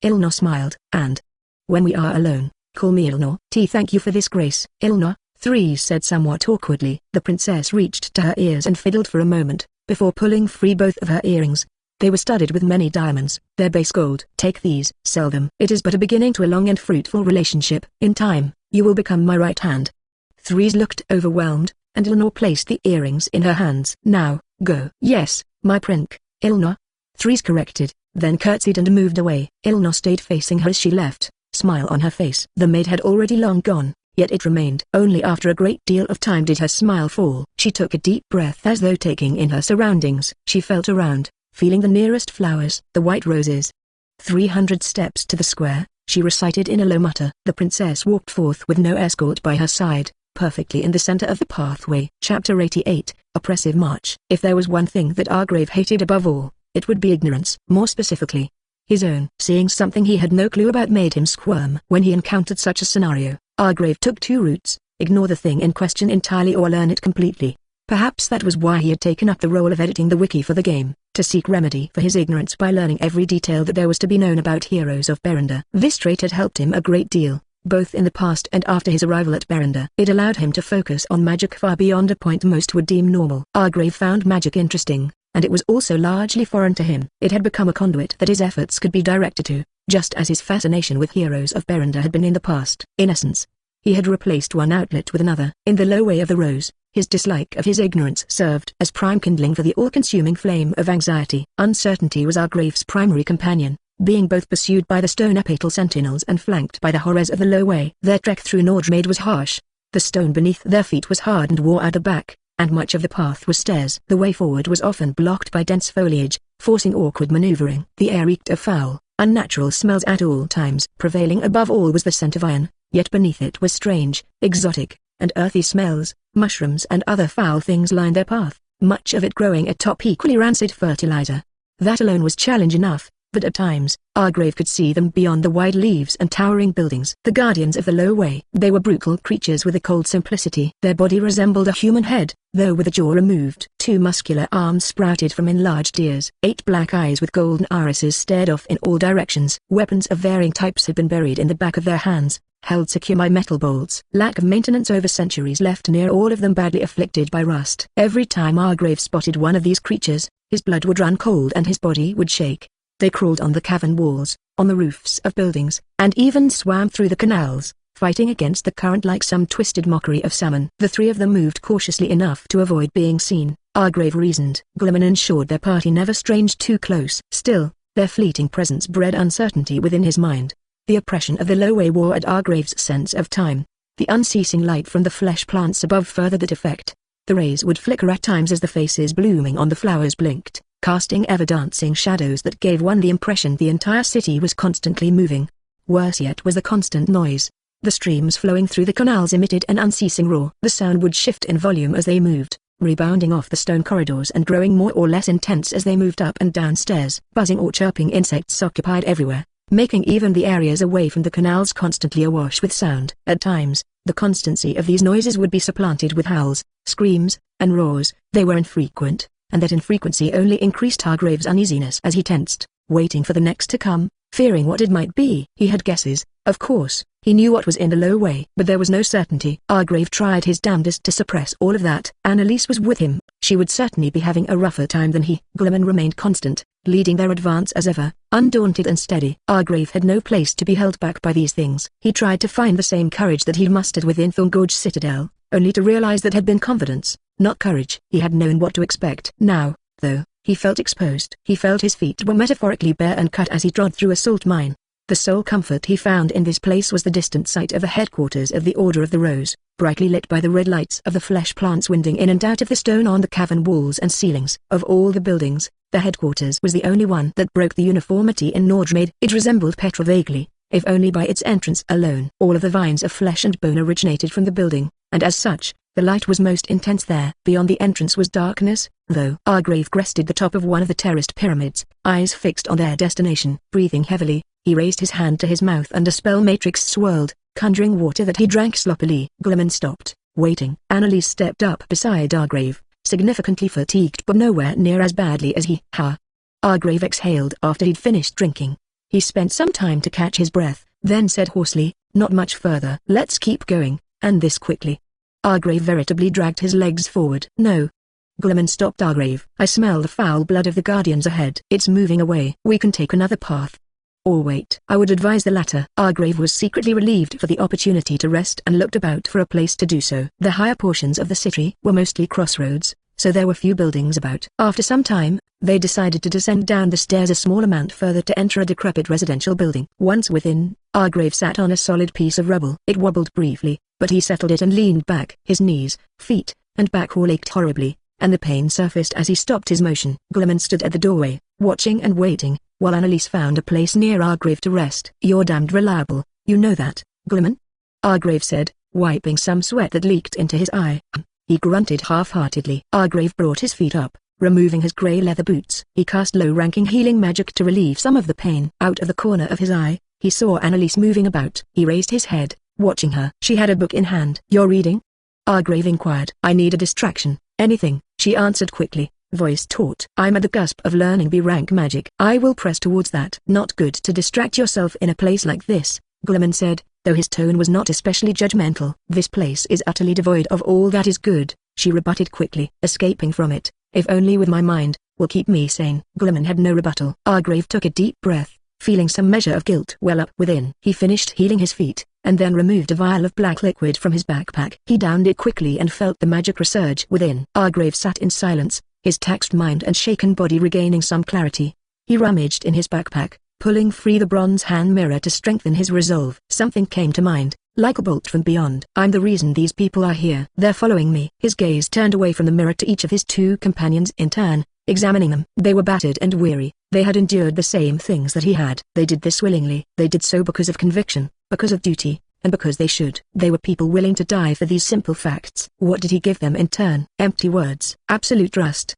Ilna smiled. And when we are alone, call me Ilna. Thank you for this grace. Ilna, Threes said somewhat awkwardly. The princess reached to her ears and fiddled for a moment, before pulling free both of her earrings. They were studded with many diamonds. Their base gold. Take these. Sell them. It is but a beginning to a long and fruitful relationship. In time, you will become my right hand. Threes looked overwhelmed, and Ilna placed the earrings in her hands. Now, go. Yes, my prince, Ilna. Threes corrected, then curtsied and moved away. Ilna stayed facing her as she left, smile on her face. The maid had already long gone, yet it remained. Only after a great deal of time did her smile fall. She took a deep breath as though taking in her surroundings. She felt around, feeling the nearest flowers. The white roses. 300 steps to the square, she recited in a low mutter. The princess walked forth with no escort by her side, perfectly in the center of the pathway. Chapter 88, Oppressive March. If there was one thing that Argrave hated above all, it would be ignorance. More specifically, his own. Seeing something he had no clue about made him squirm. When he encountered such a scenario, Argrave took two routes: ignore the thing in question entirely or learn it completely. Perhaps that was why he had taken up the role of editing the wiki for the game, to seek remedy for his ignorance by learning every detail that there was to be known about heroes of Berenda. This trait had helped him a great deal, both in the past and after his arrival at Berenda. It allowed him to focus on magic far beyond a point most would deem normal. Argrave found magic interesting, and it was also largely foreign to him. It had become a conduit that his efforts could be directed to, just as his fascination with heroes of Berenda had been in the past. In essence, he had replaced one outlet with another. In the low way of the rose, his dislike of his ignorance served as prime kindling for the all-consuming flame of anxiety. Uncertainty was Argrave's primary companion, being both pursued by the stone apatal sentinels and flanked by the horrors of the low way. Their trek through Nordmade was harsh. The stone beneath their feet was hard and wore out the back, and much of the path was stairs. The way forward was often blocked by dense foliage, forcing awkward maneuvering. The air reeked of foul, unnatural smells at all times. Prevailing above all was the scent of iron, yet beneath it was strange, exotic, and earthy smells. Mushrooms and other foul things lined their path, much of it growing atop equally rancid fertilizer. That alone was challenge enough, but at times, Argrave could see them beyond the wide leaves and towering buildings. The guardians of the low way. They were brutal creatures with a cold simplicity. Their body resembled a human head, though with a jaw removed. Two muscular arms sprouted from enlarged ears. 8 black eyes with golden irises stared off in all directions. Weapons of varying types had been buried in the back of their hands, held secure by metal bolts. Lack of maintenance over centuries left near all of them badly afflicted by rust. Every time Argrave spotted one of these creatures, his blood would run cold and his body would shake. They crawled on the cavern walls, on the roofs of buildings, and even swam through the canals, fighting against the current like some twisted mockery of salmon. The three of them moved cautiously enough to avoid being seen, Argrave reasoned. Glimmer ensured their party never strayed too close. Still, their fleeting presence bred uncertainty within his mind. The oppression of the low way wore at Argrave's sense of time. The unceasing light from the flesh plants above furthered that effect. The rays would flicker at times as the faces blooming on the flowers blinked, casting ever-dancing shadows that gave one the impression the entire city was constantly moving. Worse yet was the constant noise. The streams flowing through the canals emitted an unceasing roar. The sound would shift in volume as they moved, rebounding off the stone corridors and growing more or less intense as they moved up and down stairs. Buzzing or chirping insects occupied everywhere. making even the areas away from the canals constantly awash with sound. At times, the constancy of these noises would be supplanted with howls, screams, and roars. They were infrequent, and that infrequency only increased Hargrave's uneasiness as he tensed, waiting for the next to come, fearing what it might be. He had guesses, of course. He knew what was in the low way, but there was no certainty. Hargrave tried his damnedest to suppress all of that. Annalise was with him. She would certainly be having a rougher time than he. Glimmen remained constant, leading their advance as ever, undaunted and steady. Hargrave had no place to be held back by these things. He tried to find the same courage that he'd mustered within Thorngorge Citadel, only to realize that had been confidence, not courage. He had known what to expect. Now, though, he felt exposed. He felt his feet were metaphorically bare and cut as he trod through a salt mine. The sole comfort he found in this place was the distant sight of the headquarters of the Order of the Rose, brightly lit by the red lights of the flesh plants winding in and out of the stone on the cavern walls and ceilings. Of all the buildings, the headquarters was the only one that broke the uniformity in Nordrmaid. It resembled Petra vaguely, if only by its entrance alone. All of the vines of flesh and bone originated from the building, and as such, the light was most intense there. Beyond the entrance was darkness, though. Hargrave crested the top of one of the terraced pyramids, eyes fixed on their destination. Breathing heavily, he raised his hand to his mouth and a spell matrix swirled, conjuring water that he drank sloppily. Glimmen stopped, waiting. Annalise stepped up beside Hargrave, significantly fatigued but nowhere near as badly as he. Hargrave exhaled after he'd finished drinking. He spent some time to catch his breath, then said hoarsely, "Not much further. Let's keep going, and this quickly." Hargrave veritably dragged his legs forward. "No." Glimmen stopped Hargrave. "I smell the foul blood of the Guardians ahead. It's moving away. We can take another path. Or wait." "I would advise the latter." Hargrave was secretly relieved for the opportunity to rest and looked about for a place to do so. The higher portions of the city were mostly crossroads, so there were few buildings about. After some time, they decided to descend down the stairs a small amount further to enter a decrepit residential building. Once within, Hargrave sat on a solid piece of rubble. It wobbled briefly, but he settled it and leaned back. His knees, feet, and back all ached horribly, and the pain surfaced as he stopped his motion. Glimmen stood at the doorway, watching and waiting, while Annalise found a place near Hargrave to rest. "You're damned reliable, you know that, Glimmen?" Hargrave said, wiping some sweat that leaked into his eye. He grunted half-heartedly. Hargrave brought his feet up, removing his grey leather boots. He cast low-ranking healing magic to relieve some of the pain. Out of the corner of his eye, he saw Annalise moving about. He raised his head, watching her. She had a book in hand. "You're reading?" Hargrave inquired. "I need a distraction, anything," she answered quickly, voice taut. "I'm at the cusp of learning B-rank magic. I will press towards that." "Not good to distract yourself in a place like this," Glimmen said, though his tone was not especially judgmental. "This place is utterly devoid of all that is good," she rebutted quickly. "Escaping from it, if only with my mind, will keep me sane." Glimmen had no rebuttal. Hargrave took a deep breath, feeling some measure of guilt well up within. He finished healing his feet, and then removed a vial of black liquid from his backpack. He downed it quickly and felt the magic resurge within. Hargrave sat in silence, his taxed mind and shaken body regaining some clarity. He rummaged in his backpack, pulling free the bronze hand mirror to strengthen his resolve. Something came to mind, like a bolt from beyond. "I'm the reason these people are here. They're following me." His gaze turned away from the mirror to each of his two companions in turn, examining them. They were battered and weary. They had endured the same things that he had. They did this willingly. They did so because of conviction, because of duty, and because they should. They were people willing to die for these simple facts. What did he give them in turn? Empty words. Absolute trust.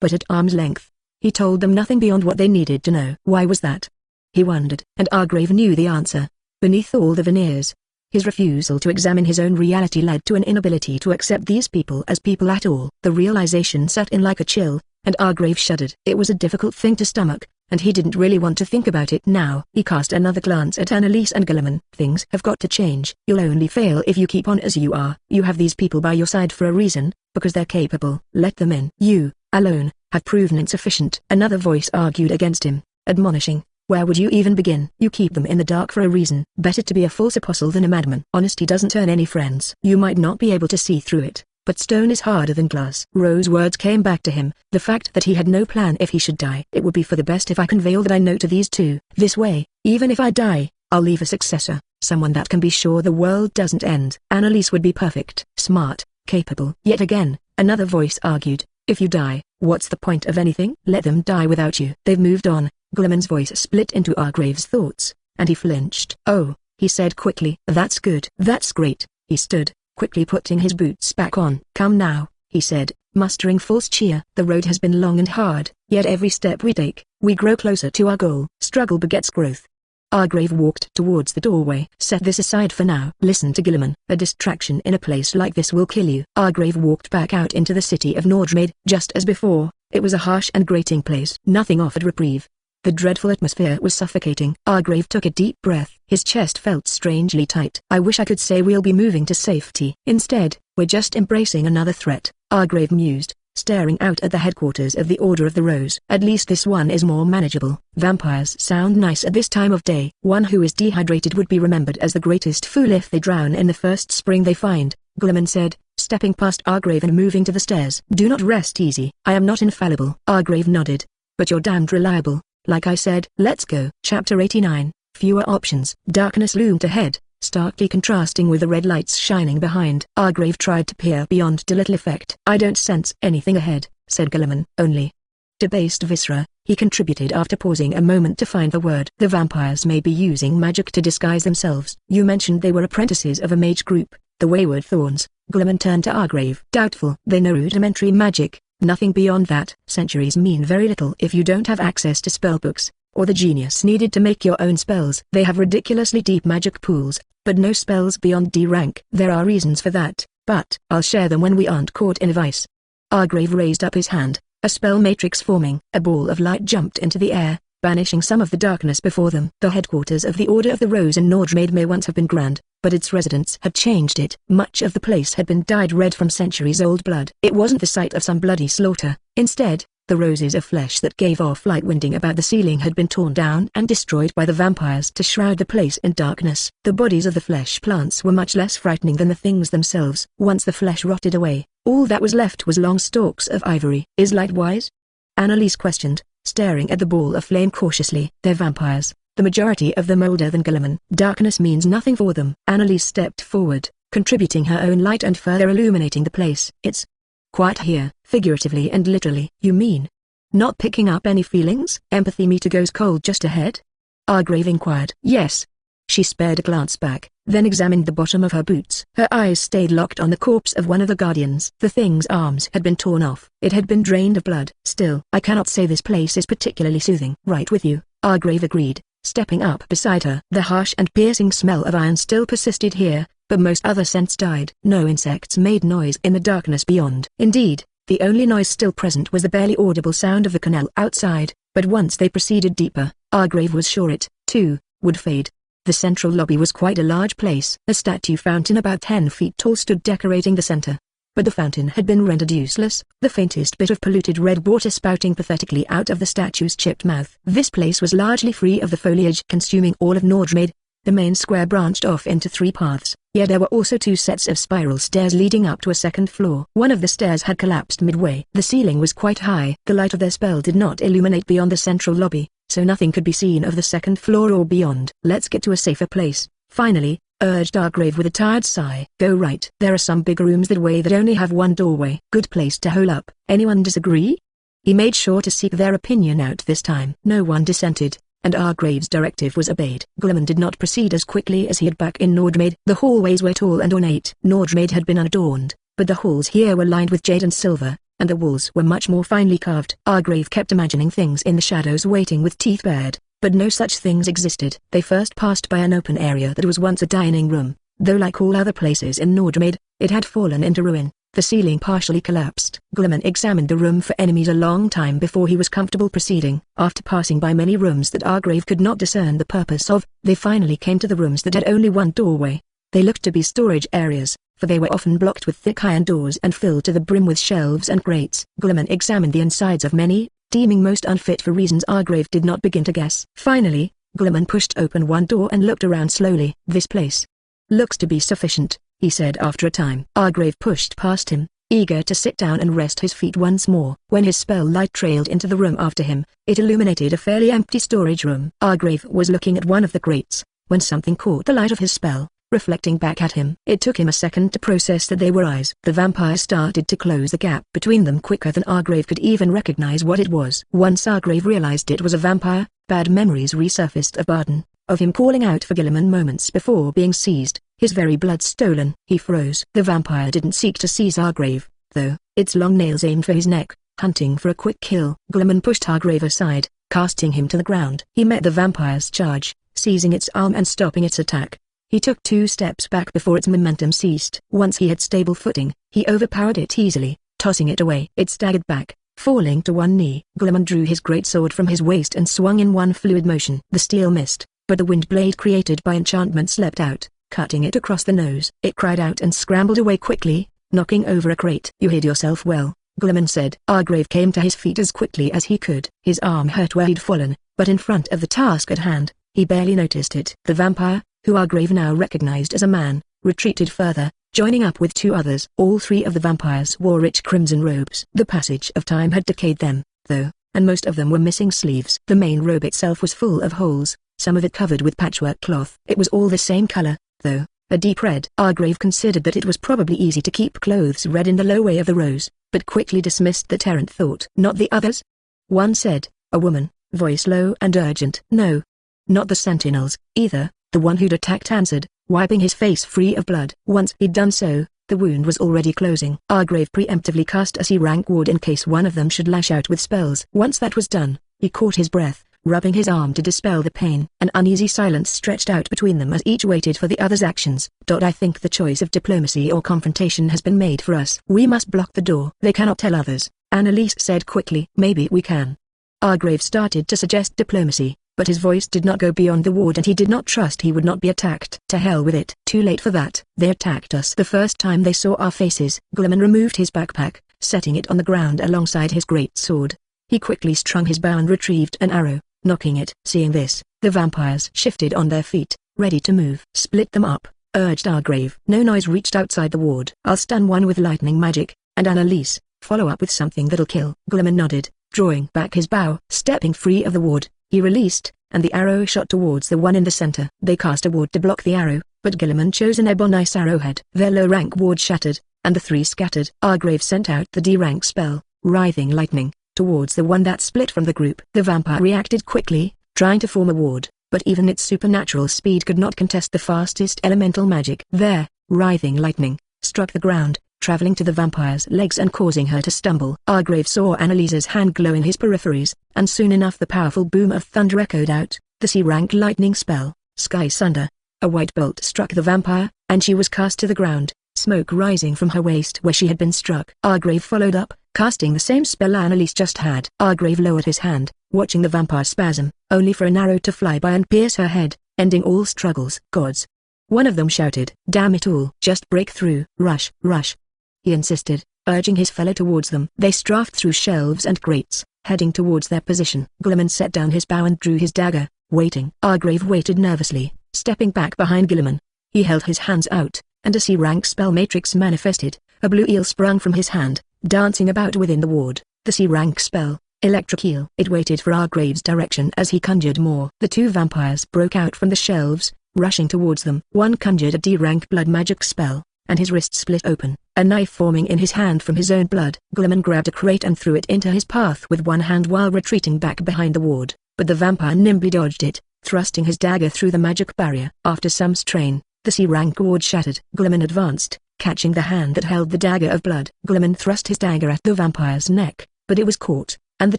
But at arm's length, he told them nothing beyond what they needed to know. Why was that? He wondered, and Hargrave knew the answer. Beneath all the veneers, his refusal to examine his own reality led to an inability to accept these people as people at all. The realization set in like a chill, and Hargrave shuddered. It was a difficult thing to stomach, and he didn't really want to think about it now. He cast another glance at Annalise and Glimmen. "Things have got to change. You'll only fail if you keep on as you are. You have these people by your side for a reason, because they're capable. Let them in. You, alone, have proven insufficient." Another voice argued against him, admonishing, "Where would you even begin? You keep them in the dark for a reason. Better to be a false apostle than a madman. Honesty doesn't earn any friends. You might not be able to see through it, but stone is harder than glass." Rose's words came back to him, the fact that he had no plan if he should die. "It would be for the best if I convey all that I know to these two. This way, even if I die, I'll leave a successor, someone that can be sure the world doesn't end." Annalise would be perfect, smart, capable. Yet again, another voice argued, "If you die, what's the point of anything? Let them die without you. They've moved on." Glimmen's voice split into Hargrave's thoughts, and he flinched. "Oh," he said quickly. "That's good. That's great." He stood, quickly putting his boots back on. "Come now," he said, mustering false cheer. "The road has been long and hard, yet every step we take, we grow closer to our goal. Struggle begets growth. Argrave walked towards the doorway. Set this aside for now. Listen to Gilliman. A distraction in a place like this will kill you. Argrave walked back out into the city of Nordrmaid. Just as before, it was a harsh and grating place. Nothing offered reprieve. The dreadful atmosphere was suffocating. Argrave took a deep breath. His chest felt strangely tight. I wish I could say we'll be moving to safety. Instead, we're just embracing another threat, Argrave mused, staring out at the headquarters of the Order of the Rose. At least this one is more manageable. Vampires sound nice at this time of day. One who is dehydrated would be remembered as the greatest fool if they drown in the first spring they find, Gilliman said, stepping past Argrave and moving to the stairs. Do not rest easy. I am not infallible. Argrave nodded. But you're damned reliable. Like I said, let's go. Chapter 89, Fewer Options. Darkness loomed ahead, starkly contrasting with the red lights shining behind. Argrave tried to peer beyond to little effect. I don't sense anything ahead, said Gilliman. Only debased viscera, he contributed after pausing a moment to find the word. The vampires may be using magic to disguise themselves. You mentioned they were apprentices of a mage group, the Wayward Thorns. Gilliman turned to Argrave. Doubtful. They know rudimentary magic. Nothing beyond that. Centuries mean very little if you don't have access to spellbooks, or the genius needed to make your own spells. They have ridiculously deep magic pools, but no spells beyond D rank. There are reasons for that, but I'll share them when we aren't caught in a vice. Argrave raised up his hand, a spell matrix forming. A ball of light jumped into the air, banishing some of the darkness before them. The headquarters of the Order of the Rose in Nordrmaid may once have been grand, but its residents had changed it. Much of the place had been dyed red from centuries-old blood. It wasn't the site of some bloody slaughter. Instead, the roses of flesh that gave off light winding about the ceiling had been torn down and destroyed by the vampires to shroud the place in darkness. The bodies of the flesh plants were much less frightening than the things themselves. Once the flesh rotted away, all that was left was long stalks of ivory. Is light wise? Annalise questioned, staring at the ball of flame cautiously. They're vampires, the majority of them older than Gilliman. Darkness means nothing for them. Annalise stepped forward, contributing her own light and further illuminating the place. It's quiet here, figuratively and literally. You mean not picking up any feelings? Empathy meter goes cold just ahead? Argrave inquired. Yes. She spared a glance back, then examined the bottom of her boots. Her eyes stayed locked on the corpse of one of the guardians. The thing's arms had been torn off. It had been drained of blood. Still, I cannot say this place is particularly soothing. Right with you, Argrave agreed, stepping up beside her. The harsh and piercing smell of iron still persisted here, but most other scents died. No insects made noise in the darkness beyond. Indeed, the only noise still present was the barely audible sound of the canal outside, but once they proceeded deeper, Argrave was sure it, too, would fade. The central lobby was quite a large place. A statue fountain about 10 feet tall stood decorating the center. But the fountain had been rendered useless, the faintest bit of polluted red water spouting pathetically out of the statue's chipped mouth. This place was largely free of the foliage consuming all of Nordrmaid. The main square branched off into 3 paths, yet there were also 2 sets of spiral stairs leading up to a second floor. One of the stairs had collapsed midway. The ceiling was quite high. The light of their spell did not illuminate beyond the central lobby, so nothing could be seen of the second floor or beyond. Let's get to a safer place, finally, urged Argrave with a tired sigh. Go right. There are some big rooms that way that only have one doorway. Good place to hole up. Anyone disagree? He made sure to seek their opinion out this time. No one dissented, and Argrave's directive was obeyed. Gilliman did not proceed as quickly as he had back in Nordrmaid. The hallways were tall and ornate. Nordrmaid had been unadorned, but the halls here were lined with jade and silver, and the walls were much more finely carved. Argrave kept imagining things in the shadows waiting with teeth bared, but no such things existed. They first passed by an open area that was once a dining room, though like all other places in Nordrmaid, it had fallen into ruin. The ceiling partially collapsed. Gilliman examined the room for enemies a long time before he was comfortable proceeding. After passing by many rooms that Argrave could not discern the purpose of, they finally came to the rooms that had only one doorway. They looked to be storage areas, for they were often blocked with thick iron doors and filled to the brim with shelves and grates. Gilliman examined the insides of many, deeming most unfit for reasons Argrave did not begin to guess. Finally, Gilliman pushed open one door and looked around slowly. This place looks to be sufficient, he said after a time. Argrave pushed past him, eager to sit down and rest his feet once more. When his spell light trailed into the room after him, it illuminated a fairly empty storage room. Argrave was looking at one of the grates, when something caught the light of his spell, reflecting back at him. It took him a second to process that they were eyes. The vampire started to close the gap between them quicker than Argrave could even recognize what it was. Once Argrave realized it was a vampire, bad memories resurfaced of Barton, of him calling out for Gilliman moments before being seized, his very blood stolen. He froze. The vampire didn't seek to seize Argrave, though, its long nails aimed for his neck, hunting for a quick kill. Gilliman pushed Argrave aside, casting him to the ground. He met the vampire's charge, seizing its arm and stopping its attack. He took 2 steps back before its momentum ceased. Once he had stable footing, he overpowered it easily, tossing it away. It staggered back, falling to one knee. Glimmer drew his great sword from his waist and swung in one fluid motion. The steel missed, but the wind blade created by enchantment slipped out, cutting it across the nose. It cried out and scrambled away quickly, knocking over a crate. "You hid yourself well," Glimmer said. Argrave came to his feet as quickly as he could. His arm hurt where he'd fallen, but in front of the task at hand, he barely noticed it. The vampire, who Argrave now recognized as a man, retreated further, joining up with 2 others. All 3 of the vampires wore rich crimson robes. The passage of time had decayed them, though, and most of them were missing sleeves. The main robe itself was full of holes, some of it covered with patchwork cloth. It was all the same color, though, a deep red. Argrave considered that it was probably easy to keep clothes red in the low way of the rose, but quickly dismissed the errant thought. "Not the others?" one said, a woman, voice low and urgent. "No. Not the sentinels, either," the one who'd attacked answered, wiping his face free of blood. Once he'd done so, the wound was already closing. Argrave preemptively cast as he rank ward in case one of them should lash out with spells. Once that was done, he caught his breath, rubbing his arm to dispel the pain. An uneasy silence stretched out between them as each waited for the other's actions. "I think the choice of diplomacy or confrontation has been made for us. We must block the door." "They cannot tell others," Annalise said quickly. "Maybe we can." Argrave started to suggest diplomacy, but his voice did not go beyond the ward and he did not trust he would not be attacked. "To hell with it." "Too late for that. They attacked us the first time they saw our faces." Glimmer removed his backpack, setting it on the ground alongside his great sword. He quickly strung his bow and retrieved an arrow, knocking it. Seeing this, the vampires shifted on their feet, ready to move. "Split them up," urged Argrave. No noise reached outside the ward. "I'll stun one with lightning magic, and Annalise, follow up with something that'll kill." Glimmer nodded, drawing back his bow. Stepping free of the ward, he released, and the arrow shot towards the one in the center. They cast a ward to block the arrow, but Gilliman chose an ebonice arrowhead. Their low-rank ward shattered, and the 3 scattered. Argrave sent out the D-rank spell, Writhing Lightning, towards the one that split from the group. The vampire reacted quickly, trying to form a ward, but even its supernatural speed could not contest the fastest elemental magic. There, Writhing Lightning struck the ground, traveling to the vampire's legs and causing her to stumble. Argrave saw Annalise's hand glow in his peripheries, and soon enough the powerful boom of thunder echoed out. The C-rank lightning spell, Sky Sunder. A white bolt struck the vampire, and she was cast to the ground, smoke rising from her waist where she had been struck. Argrave followed up, casting the same spell Annalise just had. Argrave lowered his hand, watching the vampire spasm, only for an arrow to fly by and pierce her head, ending all struggles. "Gods!" one of them shouted. "Damn it all. Just break through." "Rush, rush," he insisted, urging his fellow towards them. They strafed through shelves and grates, heading towards their position. Gilliman set down his bow and drew his dagger, waiting. Argrave waited nervously, stepping back behind Gilliman. He held his hands out, and a C-rank spell matrix manifested. A blue eel sprung from his hand, dancing about within the ward. The C-rank spell, Electric Eel. It waited for Argrave's direction as he conjured more. The 2 vampires broke out from the shelves, rushing towards them. One conjured a D-rank blood magic spell, and his wrist split open, a knife forming in his hand from his own blood. Gilliman grabbed a crate and threw it into his path with one hand while retreating back behind the ward, but the vampire nimbly dodged it, thrusting his dagger through the magic barrier. After some strain, the C-rank ward shattered. Gilliman advanced, catching the hand that held the dagger of blood. Gilliman thrust his dagger at the vampire's neck, but it was caught, and the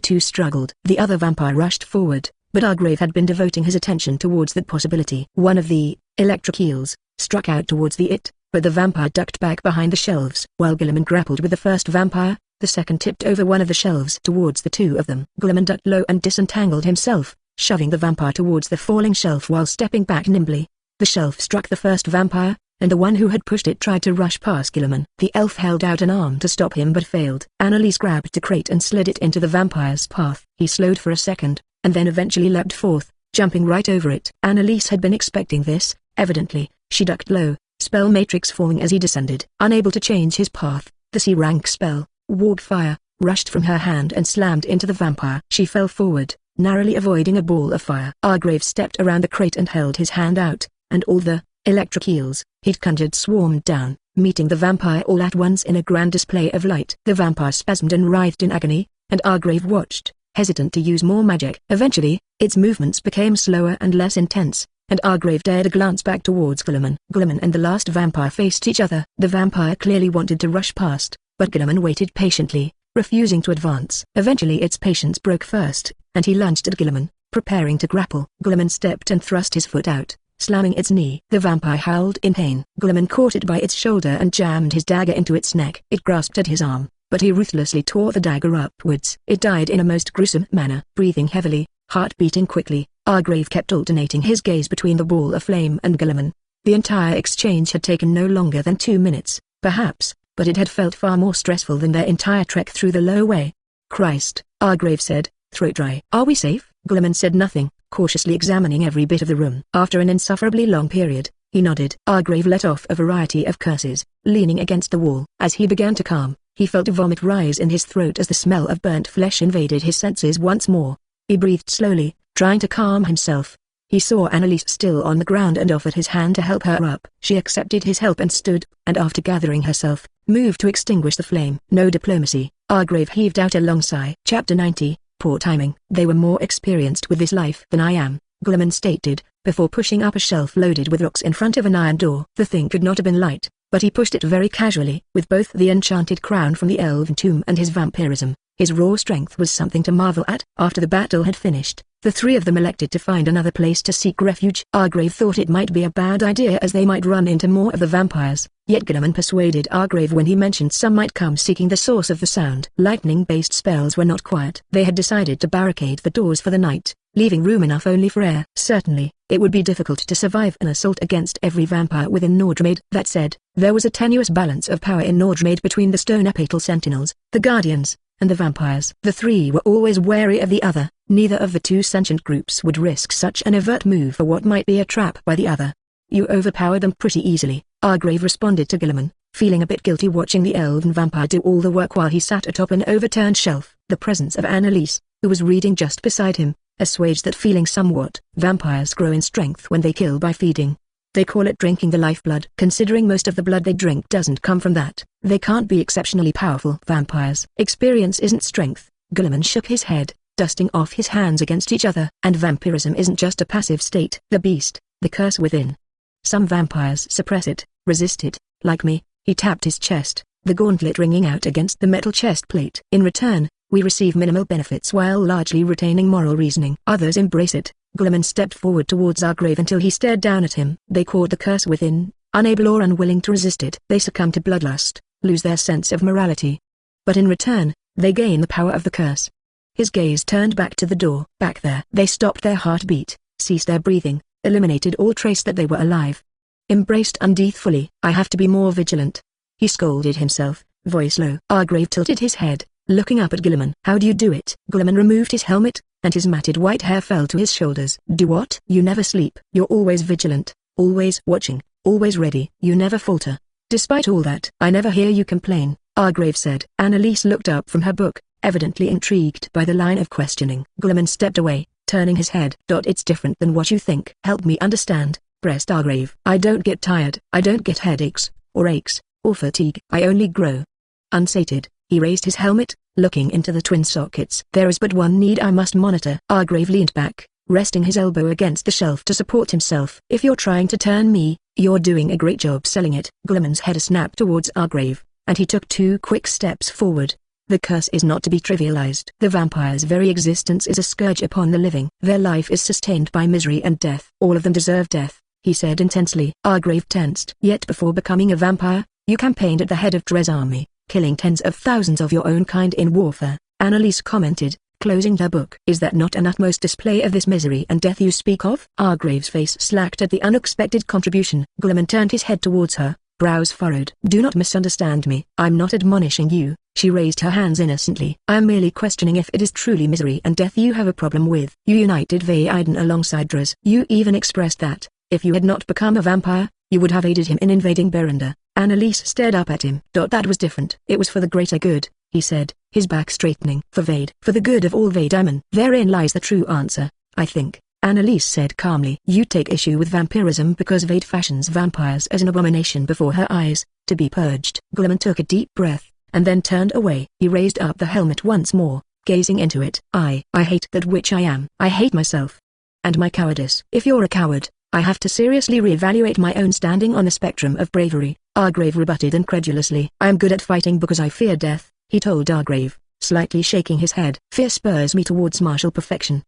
2 struggled. The other vampire rushed forward, but Argrave had been devoting his attention towards that possibility. One of the electric eels struck out towards the it, but the vampire ducked back behind the shelves. While Gilliman grappled with the first vampire, the second tipped over one of the shelves towards the 2 of them. Gilliman ducked low and disentangled himself, shoving the vampire towards the falling shelf while stepping back nimbly. The shelf struck the first vampire, and the one who had pushed it tried to rush past Gilliman. The elf held out an arm to stop him but failed. Annalise grabbed the crate and slid it into the vampire's path. He slowed for a second, and then eventually leapt forth, jumping right over it. Annalise had been expecting this, evidently. She ducked low, spell matrix forming as he descended. Unable to change his path, the C-rank spell, Warg Fire, rushed from her hand and slammed into the vampire. She fell forward, narrowly avoiding a ball of fire. Argrave stepped around the crate and held his hand out, and all the electric eels he'd conjured swarmed down, meeting the vampire all at once in a grand display of light. The vampire spasmed and writhed in agony, and Argrave watched, hesitant to use more magic. Eventually, its movements became slower and less intense, and Argrave dared a glance back towards Gilliman. Gilliman and the last vampire faced each other. The vampire clearly wanted to rush past, but Gilliman waited patiently, refusing to advance. Eventually its patience broke first, and he lunged at Gilliman, preparing to grapple. Guilliman stepped and thrust his foot out, slamming its knee. The vampire howled in pain. Guilliman caught it by its shoulder and jammed his dagger into its neck. It grasped at his arm, but he ruthlessly tore the dagger upwards. It died in a most gruesome manner. Breathing heavily, heart beating quickly, Argrave kept alternating his gaze between the ball of flame and Guilliman. The entire exchange had taken no longer than 2 minutes, perhaps, but it had felt far more stressful than their entire trek through the low way. "Christ," Argrave said, throat dry. "Are we safe?" Guilliman said nothing, cautiously examining every bit of the room. After an insufferably long period, he nodded. Argrave let off a variety of curses, leaning against the wall. As he began to calm, he felt vomit rise in his throat as the smell of burnt flesh invaded his senses once more. He breathed slowly, trying to calm himself. He saw Annalise still on the ground and offered his hand to help her up. She accepted his help and stood, and after gathering herself, moved to extinguish the flame. "No diplomacy," Argrave heaved out a long sigh. Chapter 90, Poor Timing. "They were more experienced with this life than I am," Guilliman stated, before pushing up a shelf loaded with rocks in front of an iron door. The thing could not have been light, but he pushed it very casually. With both the enchanted crown from the elven tomb and his vampirism, his raw strength was something to marvel at. After the battle had finished, the three of them elected to find another place to seek refuge. Argrave thought it might be a bad idea as they might run into more of the vampires, yet Guilliman persuaded Argrave when he mentioned some might come seeking the source of the sound. Lightning-based spells were not quiet. They had decided to barricade the doors for the night, leaving room enough only for air. Certainly, it would be difficult to survive an assault against every vampire within Nordrmaid. That said, there was a tenuous balance of power in Nordrmaid between the Stone Apatal Sentinels, the Guardians, and the vampires. The three were always wary of the other. Neither of the two sentient groups would risk such an overt move for what might be a trap by the other. "You overpowered them pretty easily," Argrave responded to Guilliman, feeling a bit guilty watching the elven vampire do all the work while he sat atop an overturned shelf. The presence of Annalise, who was reading just beside him, assuaged that feeling somewhat. Vampires grow in strength when they kill by feeding. They call it drinking the lifeblood. Considering most of the blood they drink doesn't come from that, they can't be exceptionally powerful vampires. Experience isn't strength. Guilliman shook his head, dusting off his hands against each other. And vampirism isn't just a passive state. The beast, the curse within. Some vampires suppress it, resist it, like me. He tapped his chest, the gauntlet ringing out against the metal chest plate. "In return, we receive minimal benefits while largely retaining moral reasoning. Others embrace it." Guilliman stepped forward towards Argrave until he stared down at him. "They caught the curse within, unable or unwilling to resist it. They succumb to bloodlust, lose their sense of morality. But in return, they gain the power of the curse." His gaze turned back to the door. Back there, they stopped their heartbeat, ceased their breathing, eliminated all trace that they were alive. Embraced Undeath fully. "I have to be more vigilant," he scolded himself, voice low. Argrave tilted his head, looking up at Guilliman. "How do you do it?" Guilliman removed his helmet, and his matted white hair fell to his shoulders. "Do what?" "You never sleep. You're always vigilant, always watching, always ready. You never falter. Despite all that, I never hear you complain," Argrave said. Annalise looked up from her book, evidently intrigued by the line of questioning. Guilliman stepped away, turning his head. "It's different than what you think." "Help me understand," pressed Argrave. "I don't get tired. I don't get headaches, or aches, or fatigue. I only grow unsated." He raised his helmet, looking into the twin sockets. "There is but one need I must monitor." Argrave leaned back, resting his elbow against the shelf to support himself. "If you're trying to turn me, you're doing a great job selling it." Guilliman's head snapped towards Argrave, and he took 2 quick steps forward. "The curse is not to be trivialized. The vampire's very existence is a scourge upon the living. Their life is sustained by misery and death. All of them deserve death," he said intensely. Argrave tensed. "Yet before becoming a vampire, you campaigned at the head of Drez's army, killing tens of thousands of your own kind in warfare," Annalise commented, closing her book. "Is that not an utmost display of this misery and death you speak of?" Argrave's face slacked at the unexpected contribution. Guilliman turned his head towards her, brows furrowed. "Do not misunderstand me. I'm not admonishing you." She raised her hands innocently. "I am merely questioning if it is truly misery and death you have a problem with. You united Vaiden alongside Draz. You even expressed that, if you had not become a vampire, you would have aided him in invading Berenda." Annalise stared up at him. "That was different. It was for the greater good," he said, his back straightening. "For Vade. For the good of all Vaidaimen. Therein lies the true answer, I think," Annalise said calmly. "You take issue with vampirism because Vade fashions vampires as an abomination before her eyes, to be purged." Guilliman took a deep breath, and then turned away. He raised up the helmet once more, gazing into it. I hate that which I am. I hate myself. And my cowardice. If you're a coward, I have to seriously re-evaluate my own standing on the spectrum of bravery," Argrave rebutted incredulously. "I am good at fighting because I fear death," he told Argrave, slightly shaking his head. "Fear spurs me towards martial perfection."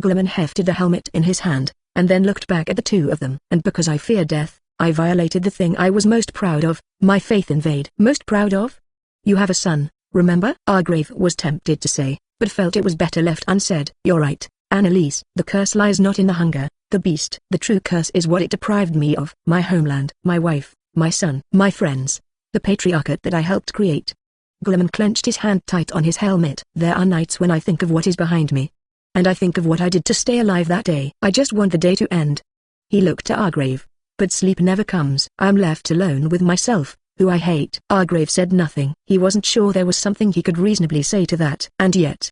Glimmen hefted the helmet in his hand, and then looked back at the two of them. And because I fear death, I violated the thing I was most proud of, my faith in Vade. Most proud of? You have a son, remember? Argrave was tempted to say, but felt it was better left unsaid. You're right, Annalise. The curse lies not in the hunger, the beast. The true curse is what it deprived me of. My homeland, my wife, my son, my friends, the patriarchate that I helped create. Glimmen clenched his hand tight on his helmet. There are nights when I think of what is behind me. And I think of what I did to stay alive that day. I just want the day to end. He looked to Argrave. But sleep never comes. I'm left alone with myself, who I hate. Argrave said nothing. He wasn't sure there was something he could reasonably say to that. And yet,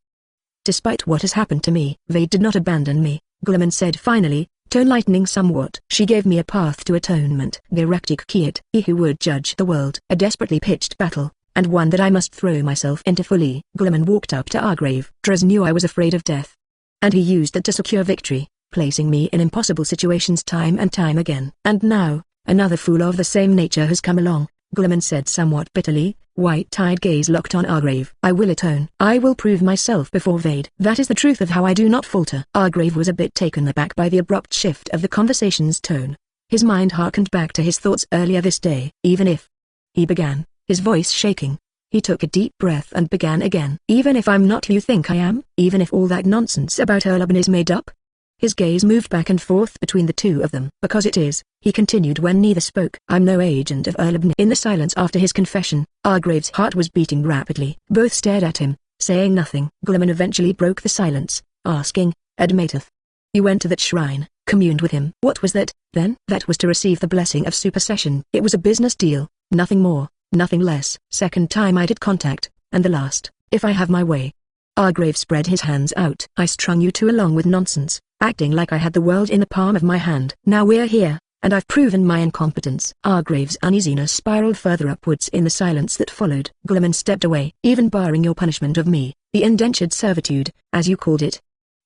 despite what has happened to me, Vade did not abandon me, Glimmen said finally, tone lightening somewhat. She gave me a path to atonement. Directic Kiet, he who would judge the world. A desperately pitched battle, and one that I must throw myself into fully. Glimmen walked up to Argrave. Dres knew I was afraid of death, and he used that to secure victory, placing me in impossible situations time and time again. And now, another fool of the same nature has come along, Glimmen said somewhat bitterly, white-eyed gaze locked on Argrave. I will atone. I will prove myself before Vade. That is the truth of how I do not falter. Argrave was a bit taken aback by the abrupt shift of the conversation's tone. His mind harkened back to his thoughts earlier this day. Even if, he began, his voice shaking. He took a deep breath and began again. Even if I'm not who you think I am? Even if all that nonsense about Erleben is made up? His gaze moved back and forth between the two of them. Because it is, he continued when neither spoke. I'm no agent of Erleben. In the silence after his confession, Argrave's heart was beating rapidly. Both stared at him, saying nothing. Glimmen eventually broke the silence, asking, Admateth, you went to that shrine, communed with him. What was that, then? That was to receive the blessing of supersession. It was a business deal, nothing more, nothing less. Second time I did contact, and the last, if I have my way. Argrave spread his hands out. I strung you two along with nonsense, acting like I had the world in the palm of my hand. Now we're here, and I've proven my incompetence. Argrave's uneasiness spiraled further upwards in the silence that followed. Glimmen stepped away. Even barring your punishment of me, the indentured servitude, as you called it.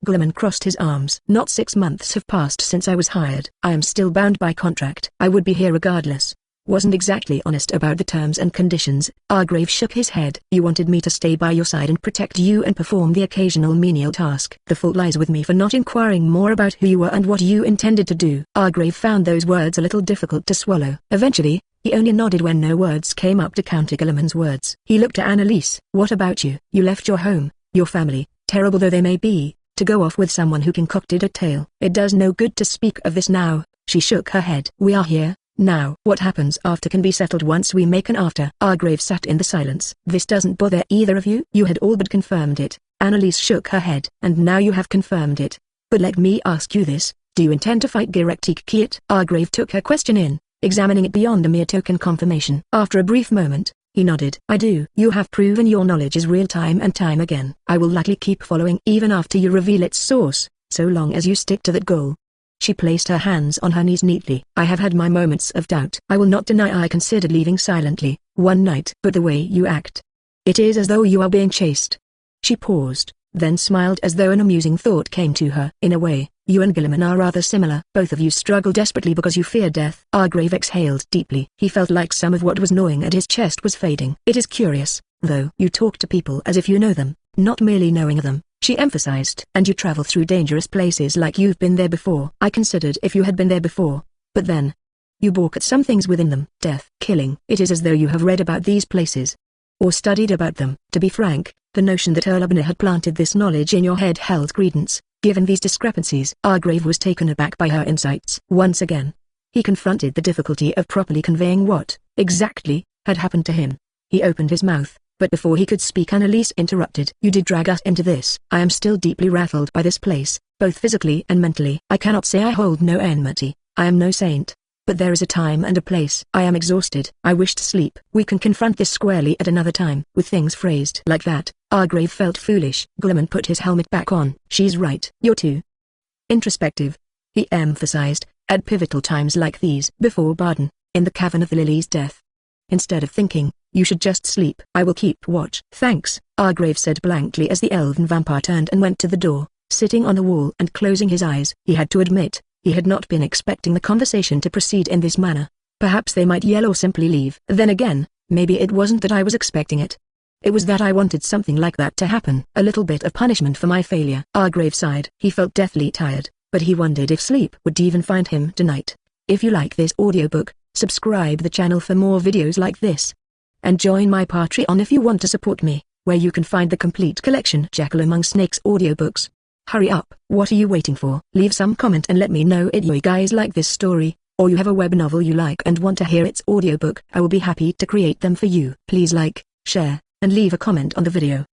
Glimmen crossed his arms. Not 6 months have passed since I was hired. I am still bound by contract. I would be here regardless. Wasn't exactly honest about the terms and conditions. Argrave shook his head. You wanted me to stay by your side and protect you and perform the occasional menial task. The fault lies with me for not inquiring more about who you were and what you intended to do. Argrave found those words a little difficult to swallow. Eventually, he only nodded when no words came up to counter Glimmen's words. He looked at Annalise. What about you? You left your home, your family, terrible though they may be, to go off with someone who concocted a tale. It does no good to speak of this now. She shook her head. We are here. Now, what happens after can be settled once we make an after. Argrave sat in the silence. This doesn't bother either of you? You had all but confirmed it. Annalise shook her head. And now you have confirmed it. But let me ask you this, do you intend to fight Directik Kiet? Argrave took her question in, examining it beyond a mere token confirmation. After a brief moment, he nodded. I do. You have proven your knowledge is real time and time again. I will likely keep following even after you reveal its source, so long as you stick to that goal. She placed her hands on her knees neatly. I have had my moments of doubt. I will not deny I considered leaving silently, one night. But the way you act, it is as though you are being chased. She paused, then smiled as though an amusing thought came to her. In a way, you and Glimmen are rather similar. Both of you struggle desperately because you fear death. Argrave exhaled deeply. He felt like some of what was gnawing at his chest was fading. It is curious, though. You talk to people as if you know them, not merely knowing them, she emphasized. And you travel through dangerous places like you've been there before. I considered if you had been there before, but then, you balk at some things within them. Death, killing. It is as though you have read about these places, or studied about them. To be frank, the notion that Erleben had planted this knowledge in your head held credence, given these discrepancies. Argrave was taken aback by her insights. Once again, he confronted the difficulty of properly conveying what, exactly, had happened to him. He opened his mouth, but before he could speak Annalise interrupted. You did drag us into this. I am still deeply rattled by this place, both physically and mentally. I cannot say I hold no enmity. I am no saint. But there is a time and a place. I am exhausted. I wish to sleep. We can confront this squarely at another time. With things phrased like that, Argrave felt foolish. Glimmen put his helmet back on. She's right. You're too introspective, he emphasized, at pivotal times like these. Before Baden, in the cavern of the Lily's death. Instead of thinking, you should just sleep. I will keep watch. Thanks, Argrave said blankly as the elven vampire turned and went to the door, sitting on the wall and closing his eyes. He had to admit, he had not been expecting the conversation to proceed in this manner. Perhaps they might yell or simply leave. Then again, maybe it wasn't that I was expecting it. It was that I wanted something like that to happen. A little bit of punishment for my failure. Argrave sighed. He felt deathly tired, but he wondered if sleep would even find him tonight. If you like this audiobook, subscribe the channel for more videos like this. And join my Patreon if you want to support me, where you can find the complete collection Jackal Among Snakes audiobooks. Hurry up, what are you waiting for? Leave some comment and let me know if you guys like this story, or you have a web novel you like and want to hear its audiobook. I will be happy to create them for you. Please like, share, and leave a comment on the video.